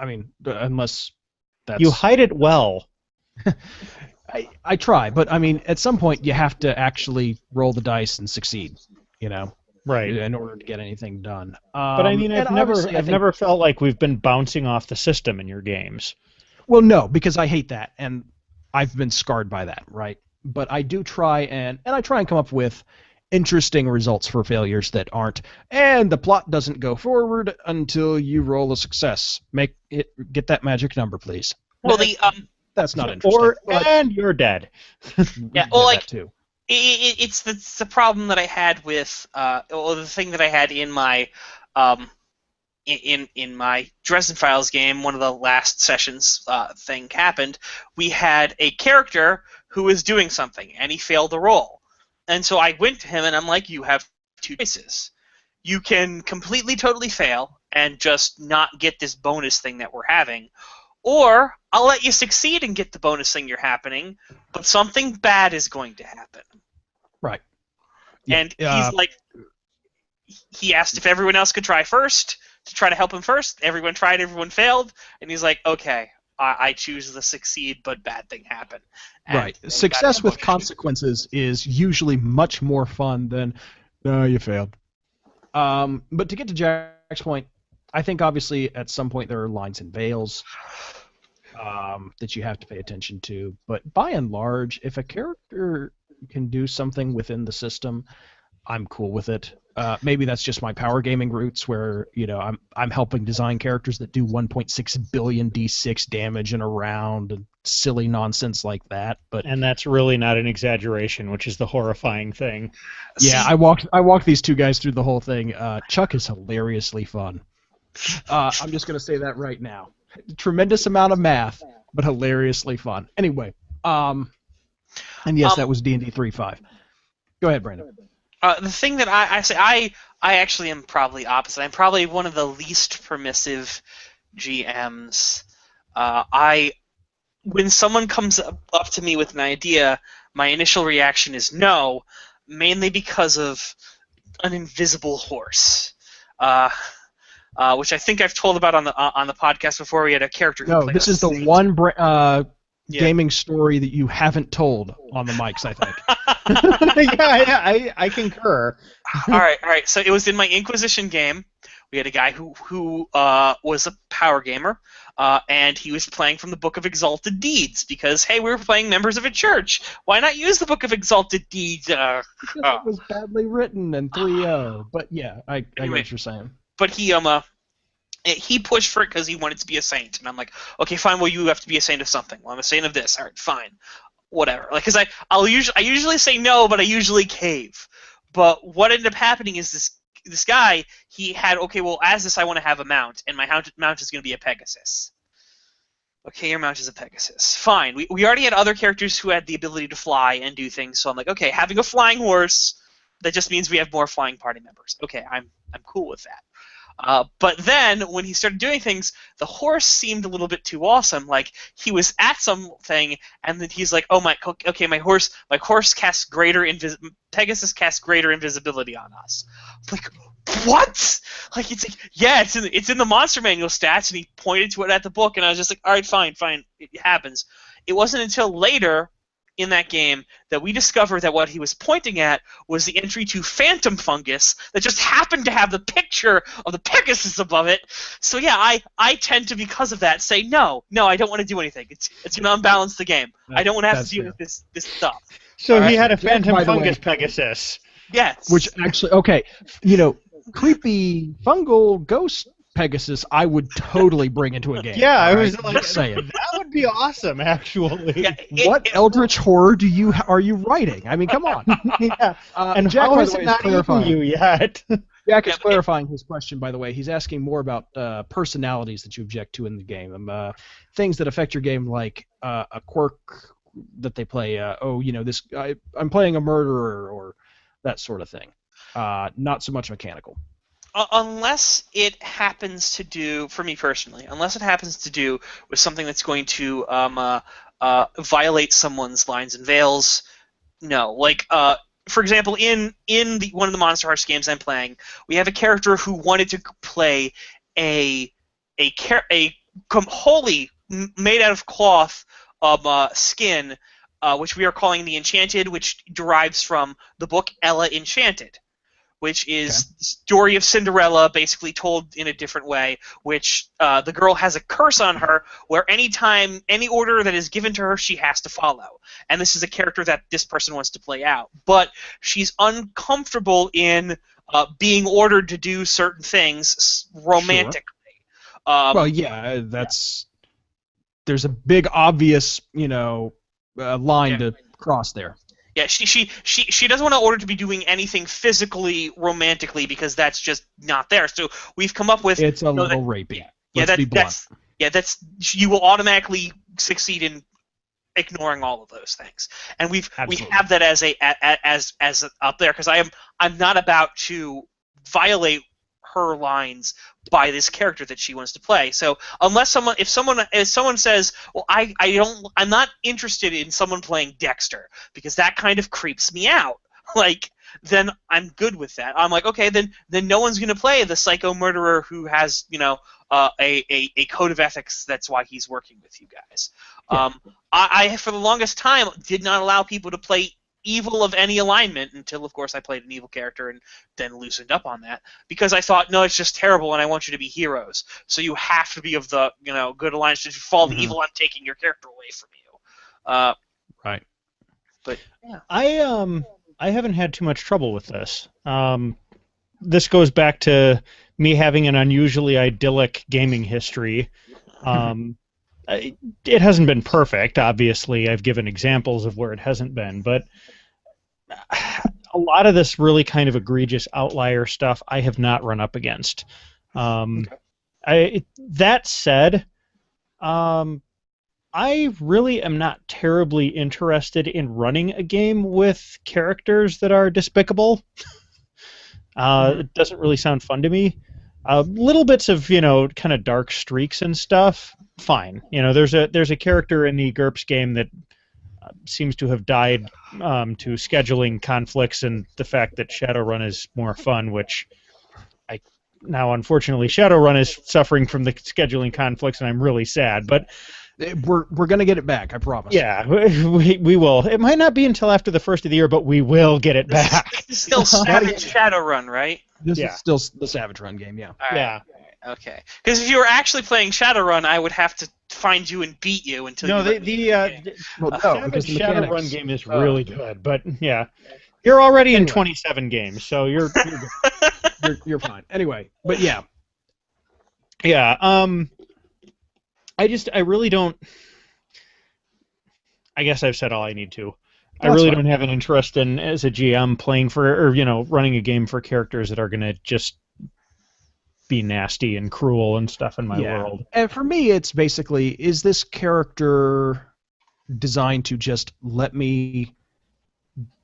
I mean, unless that's... you hide it well. I try, but I mean, at some point you have to actually roll the dice and succeed, Right. in order to get anything done. But I mean, I've never felt like we've been bouncing off the system in your games. Well, no, because I hate that, and I've been scarred by that, right? But I do try and I try and come up with interesting results for failures that aren't, and the plot doesn't go forward until you roll a success. Get that magic number, please. Well, that's not interesting. And you're dead. Yeah, well, like, that too. It's the problem that I had with, or the thing that I had in my, in my Dresden Files game. One of the last sessions thing happened. We had a character who was doing something, and he failed the roll. And so I went to him, and I'm like, you have two choices. You can completely, totally fail and just not get this bonus thing that we're having, or I'll let you succeed and get the bonus thing you're happening, but something bad is going to happen. Right. And he's like, he asked if everyone else could try first, to try to help him first. Everyone tried, everyone failed, and he's like, okay, I choose the succeed, but bad thing happen. Right. Success with consequences is usually much more fun than, no, you failed. But to get to Jack's point, I think obviously at some point there are lines and veils that you have to pay attention to. But by and large, if a character can do something within the system, I'm cool with it. Maybe that's just my power gaming roots, where I'm helping design characters that do 1.6 billion d6 damage in a round and silly nonsense like that. And that's really not an exaggeration, which is the horrifying thing. Yeah, I walked these two guys through the whole thing. Chuck is hilariously fun. I'm just gonna say that right now. Tremendous amount of math, but hilariously fun. Anyway, and yes, that was D&D 3.5. Go ahead, Brandon. The thing that I say, I actually am probably opposite. I'm probably one of the least permissive GMs. When someone comes up to me with an idea, my initial reaction is no, mainly because of an invisible horse, which I think I've told about on the podcast before. We had a character who played this is the one gaming story that you haven't told on the mics, I think. Yeah, I concur. All right. So it was in my Inquisition game. We had a guy who was a power gamer, and he was playing from the Book of Exalted Deeds because, hey, we were playing members of a church. Why not use the Book of Exalted Deeds? Because it was badly written and 3.0. But yeah, I get what you're saying. But he pushed for it because he wanted to be a saint, and I'm like, okay, fine. Well, you have to be a saint of something. Well, I'm a saint of this. All right, fine. Whatever, like, because I usually say no, but I usually cave. But what ended up happening is this guy, he had, okay, well, as this I want to have a mount, and my mount is going to be a Pegasus. Okay, your mount is a Pegasus. Fine. We already had other characters who had the ability to fly and do things, so I'm like, okay, having a flying horse, that just means we have more flying party members. Okay, I'm cool with that. But then, when he started doing things, the horse seemed a little bit too awesome. Like, he was at something, and then he's like, "Oh my, okay, my horse casts Pegasus casts greater invisibility on us." I'm like, what? Like, it's like, yeah, it's in the monster manual stats, and he pointed to it at the book, and I was just like, all right, fine, it happens. It wasn't until later in that game that we discovered that what he was pointing at was the entry to Phantom Fungus that just happened to have the picture of the Pegasus above it. So yeah, I tend to, because of that, say no, I don't want to do anything. It's going to unbalance the game. I don't want to have to deal with this stuff. So he had a Phantom Fungus Pegasus. Yes. Which actually, okay, creepy fungal ghost Pegasus, I would totally bring into a game. Yeah, I all was right? like, Just saying. that would be awesome, actually. Yeah, What eldritch horror are you writing? I mean, come on. Yeah. And Jack, how by has the way, it is not eaten clarifying. you yet? Jack is Yeah, clarifying his question, by the way. He's asking more about personalities that you object to in the game. Things that affect your game, like a quirk that they play. I'm playing a murderer, or that sort of thing. Not so much mechanical. unless it happens to do, for me personally, unless it happens to do with something that's going to violate someone's lines and veils, no. Like, for example, in one of the Monster Hearts games I'm playing, we have a character who wanted to play a wholly made out of cloth skin, which we are calling the Enchanted, which derives from the book Ella Enchanted, which is the story of Cinderella, basically told in a different way, which the girl has a curse on her where any order that is given to her, she has to follow. And this is a character that this person wants to play out. But she's uncomfortable in being ordered to do certain things romantically. Well, yeah, there's a big obvious, line to cross there. Yeah, she doesn't want to order to be doing anything physically romantically because that's just not there. So we've come up with It's a little rapey. Yeah, Let's be blunt. that's you will automatically succeed in ignoring all of those things, and we have that as up there because I'm not about to violate her lines by this character that she wants to play. So if someone says, well, I'm not interested in someone playing Dexter because that kind of creeps me out, like, then I'm good with that. I'm like, okay, then no one's gonna play the psycho murderer who has a code of ethics. That's why he's working with you guys. Yeah. I for the longest time did not allow people to play evil of any alignment until, of course, I played an evil character and then loosened up on that because I thought, no, it's just terrible, and I want you to be heroes. So you have to be of the good alliance. If you fall to evil, I'm taking your character away from you. Right. But yeah, I haven't had too much trouble with this. This goes back to me having an unusually idyllic gaming history. It hasn't been perfect, obviously. I've given examples of where it hasn't been, but a lot of this really kind of egregious outlier stuff I have not run up against. That said, I really am not terribly interested in running a game with characters that are despicable. It doesn't really sound fun to me. Little bits of kind of dark streaks and stuff, fine. There's a character in the GURPS game that seems to have died to scheduling conflicts and the fact that Shadowrun is more fun, which now unfortunately Shadowrun is suffering from the scheduling conflicts, and I'm really sad. But we're gonna get it back, I promise. Yeah, we will. It might not be until after the first of the year, but we will get it back. This is still Savage Shadowrun, right? This is still the Savage Run game, yeah. All right. Yeah. Okay. Because if you were actually playing Shadowrun, I would have to find you and beat you until No, you. Savage Shadowrun game is really good, but yeah, you're already in 27 games, so you're you're fine. Anyway, but yeah. I really don't. I guess I've said all I need to. That's I really fine. don't have an interest in, as a GM, playing for, or running a game for characters that are going to just be nasty and cruel and stuff in my world. And for me, it's basically, is this character designed to just let me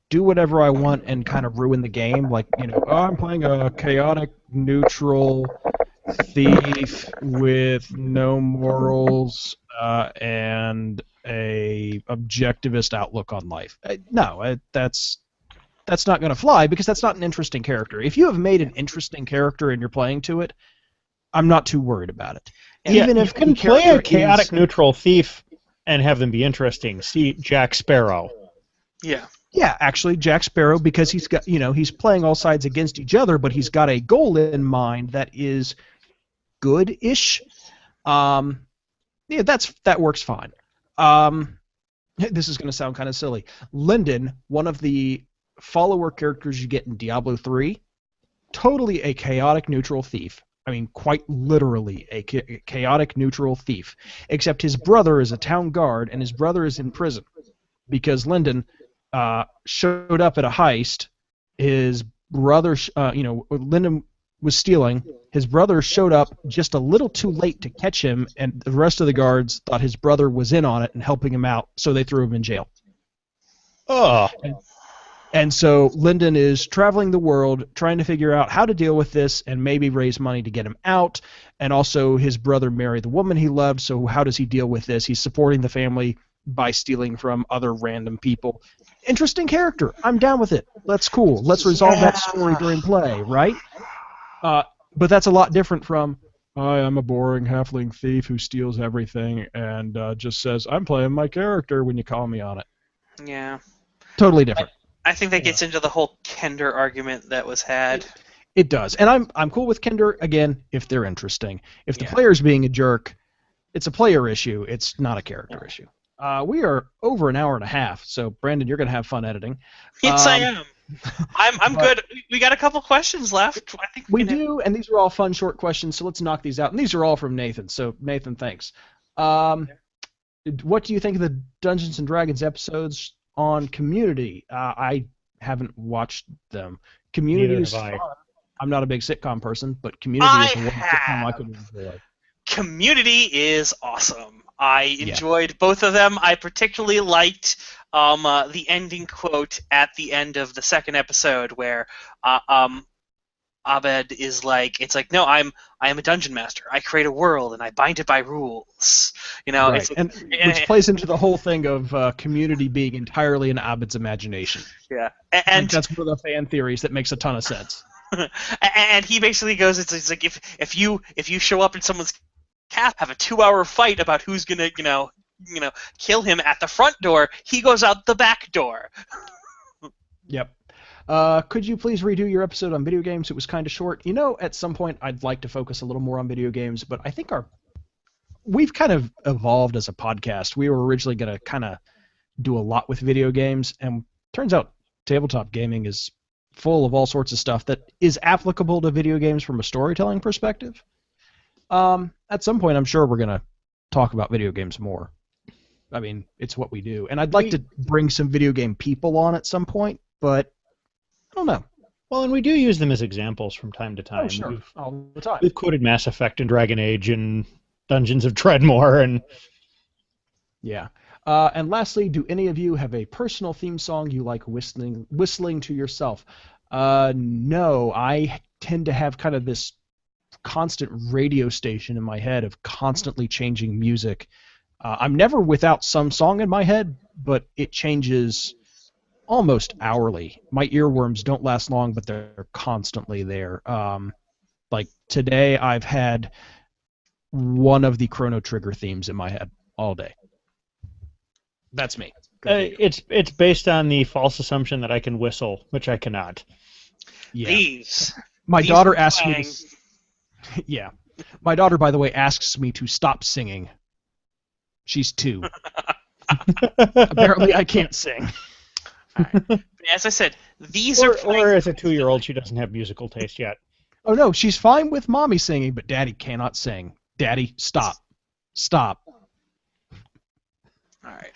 do whatever I want and kind of ruin the game? Like, I'm playing a chaotic, neutral thief with no morals and a objectivist outlook on life. No, that's not going to fly because that's not an interesting character. If you have made an interesting character and you're playing to it, I'm not too worried about it. Even if you can the play a character chaotic is- neutral thief and have them be interesting. See Jack Sparrow. Yeah. Yeah, actually, Jack Sparrow, because he's got, he's playing all sides against each other, but he's got a goal in mind that is good-ish. Yeah, that works fine. This is going to sound kind of silly. Lyndon, one of the follower characters you get in Diablo 3, totally a chaotic neutral thief. I mean, quite literally a chaotic neutral thief. Except his brother is a town guard, and his brother is in prison because Lyndon showed up at a heist. His brother, Lyndon was stealing. His brother showed up just a little too late to catch him, and the rest of the guards thought his brother was in on it and helping him out, so they threw him in jail. Oh. And so Lyndon is traveling the world trying to figure out how to deal with this and maybe raise money to get him out. And also his brother married the woman he loved, so how does he deal with this? He's supporting the family by stealing from other random people. Interesting character. I'm down with it. That's cool. Let's resolve that story during play, right? But that's a lot different from, I am a boring halfling thief who steals everything and just says, I'm playing my character when you call me on it. Yeah. Totally different. I think that gets into the whole Kender argument that was had. It does. And I'm cool with Kender, again, if they're interesting. If the player's being a jerk, it's a player issue. It's not a character issue. We are over an hour and a half, so Brandon, you're going to have fun editing. Yes, I am. I'm good. We got a couple questions left. I think we do, and these are all fun, short questions, so let's knock these out. And these are all from Nathan, so Nathan, thanks. What do you think of the Dungeons & Dragons episodes on Community? I haven't watched them. Community is fun. I'm not a big sitcom person, but Community is one sitcom I could enjoy. Community is awesome. I enjoyed both of them. I particularly liked the ending quote at the end of the second episode where Abed is like, it's like, no, I am a dungeon master. I create a world and I bind it by rules. You know, right. Which plays into the whole thing of Community being entirely in Abed's imagination. Yeah, and that's one of the fan theories that makes a ton of sense. And he basically goes, it's like if you show up in someone's cast, have a 2-hour fight about who's gonna kill him at the front door, he goes out the back door. Yep. Could you please redo your episode on video games? It was kind of short. You know, at some point I'd like to focus a little more on video games, but I think we've kind of evolved as a podcast. We were originally going to kind of do a lot with video games, and turns out tabletop gaming is full of all sorts of stuff that is applicable to video games from a storytelling perspective. At some point, I'm sure we're going to talk about video games more. I mean, it's what we do. And I'd like to bring some video game people on at some point, but I don't know. Well, and we do use them as examples from time to time. Oh, sure. All the time. We've quoted Mass Effect and Dragon Age and Dungeons of Dreadmore and... Yeah. And lastly, do any of you have a personal theme song you like whistling to yourself? No, I tend to have kind of this constant radio station in my head of constantly changing music. I'm never without some song in my head, but it changes almost hourly. My earworms don't last long, but they're constantly there. Like today, I've had one of the Chrono Trigger themes in my head all day. That's me. It's based on the false assumption that I can whistle, which I cannot. Yeah. My daughter asked me to... Yeah. My daughter, by the way, asks me to stop singing. She's 2. Apparently I can't sing. Right. As I said, these or as a 2-year-old, she doesn't have musical taste yet. Oh, no, she's fine with mommy singing, but daddy cannot sing. Daddy, stop. Stop. All right.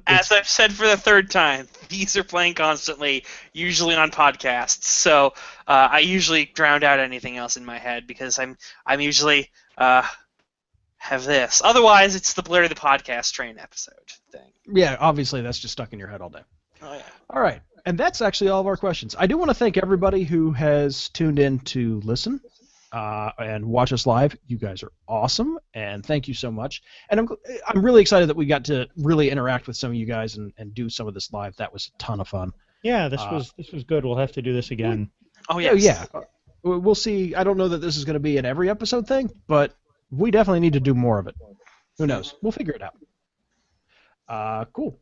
As I've said for the third time, these are playing constantly, usually on podcasts. So I usually drown out anything else in my head because I'm usually have this. Otherwise, it's the Blair the Podcast Train episode thing. Yeah, obviously that's just stuck in your head all day. Oh yeah. All right, and that's actually all of our questions. I do want to thank everybody who has tuned in to listen and watch us live. You guys are awesome, and thank you so much. And I'm really excited that we got to really interact with some of you guys and do some of this live. That was a ton of fun. Yeah, this was good. We'll have to do this again. Oh yes. Yeah. We'll see. I don't know that this is going to be an every episode thing, but we definitely need to do more of it. Who knows? We'll figure it out. Cool.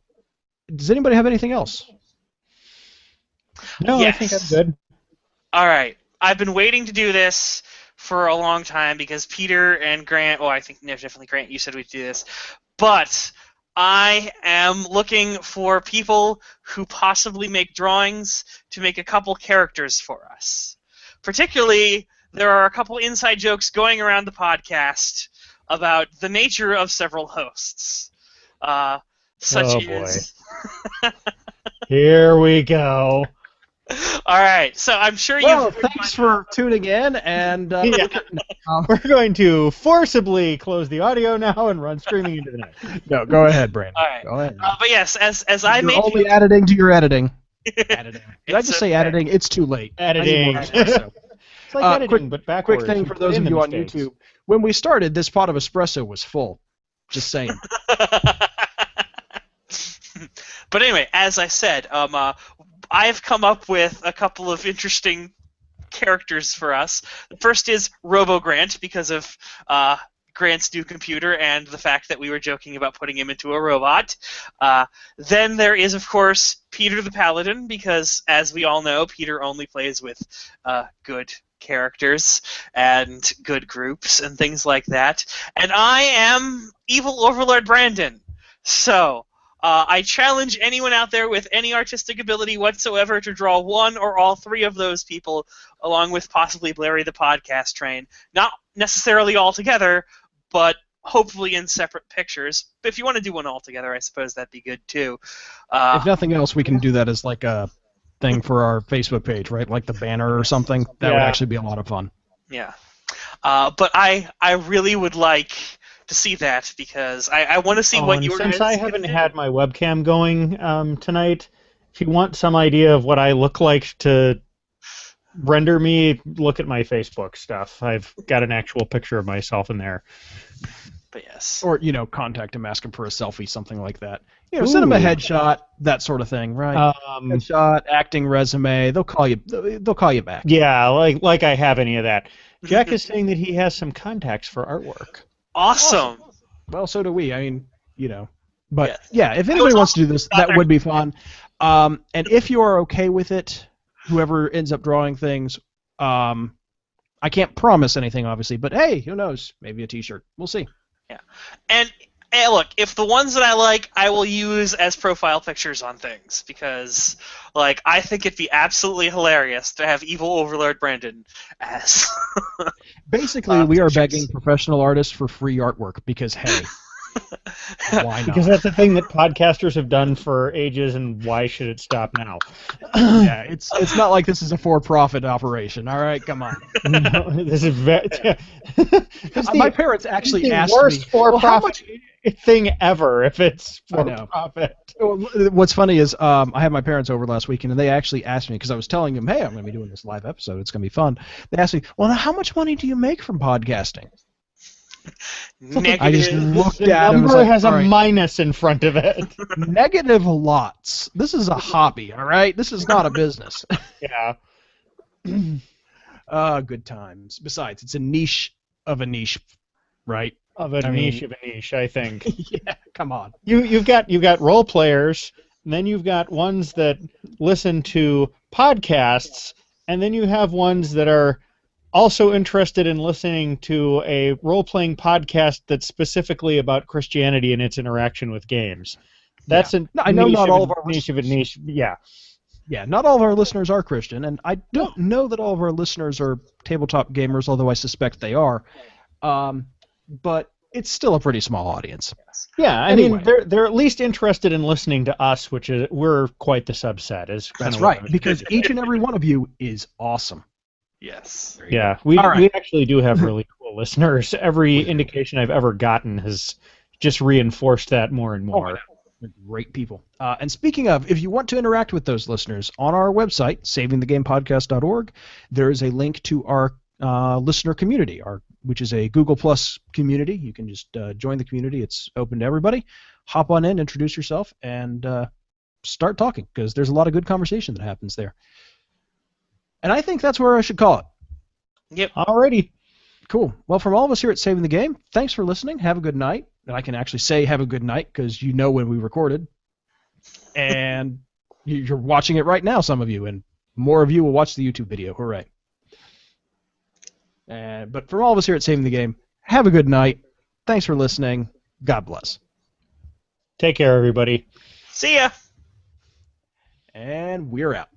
Does anybody have anything else? No, yes. I think I'm good. All right. I've been waiting to do this for a long time because Peter and Grant, I think definitely Grant, you said we'd do this, but I am looking for people who possibly make drawings to make a couple characters for us. Particularly there are a couple inside jokes going around the podcast about the nature of several hosts. Such as... Here we go. All right, so I'm sure you've... Well, thanks for tuning in, and We're going to forcibly close the audio now and run streaming into the night. no, go ahead, Brandon. All right. Go ahead. But yes, as I You're made... only editing to your editing. Editing. Did I It's just say okay. editing? It's too late. Editing. I need more espresso. It's like editing, but backwards. Quick thing for those of you on YouTube. When we started, this pot of espresso was full. Just saying. But anyway, as I said, I've come up with a couple of interesting characters for us. The first is Robo Grant, because of Grant's new computer and the fact that we were joking about putting him into a robot. Then there is, of course, Peter the Paladin, because, as we all know, Peter only plays with good characters and good groups and things like that. And I am Evil Overlord Brandon. So... I challenge anyone out there with any artistic ability whatsoever to draw one or all three of those people, along with possibly Larry the Podcast Train. Not necessarily all together, but hopefully in separate pictures. But if you want to do one all together, I suppose that'd be good too. If nothing else, we can do that as like a thing for our Facebook page, right? Like the banner or something. That would actually be a lot of fun. Yeah. But I really would like to see that, because I want to see what your since I haven't had my webcam going tonight, if you want some idea of what I look like to render me, look at my Facebook stuff. I've got an actual picture of myself in there. But yes. Or, contact him, ask him for a selfie, something like that. Send him a headshot, that sort of thing, right? Headshot, acting resume, they'll call you back. Yeah, like I have any of that. Jack is saying that he has some contacts for artwork. Awesome. Well, so do we. I mean, But, yeah, if anybody wants to do this, that would be fun. And if you are okay with it, whoever ends up drawing things, I can't promise anything, obviously, but hey, who knows? Maybe a t-shirt. We'll see. Yeah. And look, if the ones that I like, I will use as profile pictures on things, because, I think it'd be absolutely hilarious to have Evil Overlord Brandon as... Basically, we are begging professional artists for free artwork, because, hey, why not? Because that's a thing that podcasters have done for ages, and why should it stop now? Yeah, it's not like this is a for-profit operation, all right? Come on. No, this is very... My parents actually asked me... It's the worst for-profit thing ever, if it's for-profit. What's funny is I had my parents over last weekend, and they actually asked me, because I was telling them, hey, I'm going to be doing this live episode, it's going to be fun. They asked me, well, now, how much money do you make from podcasting? Negative. I just looked the at it. number Like, has a right. minus in front of it. Negative lots. This is a hobby, all right? This is not a business. Yeah. Good times. Besides, it's a niche of a niche, right? Of a niche, I think. Yeah, come on. You've got role players, and then you've got ones that listen to podcasts, and then you have ones that are also interested in listening to a role-playing podcast that's specifically about Christianity and its interaction with games. That's I know not all of our niche of a niche. Yeah. Yeah, not all of our listeners are Christian, and I don't know that all of our listeners are tabletop gamers, although I suspect they are. But it's still a pretty small audience. Yeah, Anyway. I mean, they're at least interested in listening to us, which is we're quite the subset. That's right, because each and every one of you is awesome. Yes. Yeah, we right. actually do have really cool listeners. Every indication I've ever gotten has just reinforced that more and more. They're great people. And speaking of, if you want to interact with those listeners, on our website, savingthegamepodcast.org, there is a link to our listener community, which is a Google Plus community. You can just join the community. It's open to everybody. Hop on in, introduce yourself, and start talking, because there's a lot of good conversation that happens there. And I think that's where I should call it. Yep. Alrighty. Cool. Well, from all of us here at Saving the Game, thanks for listening. Have a good night. And I can actually say have a good night, because you know when we recorded. And you're watching it right now, some of you, and more of you will watch the YouTube video. Hooray. But from all of us here at Saving the Game, have a good night. Thanks for listening. God bless. Take care, everybody. See ya. And we're out.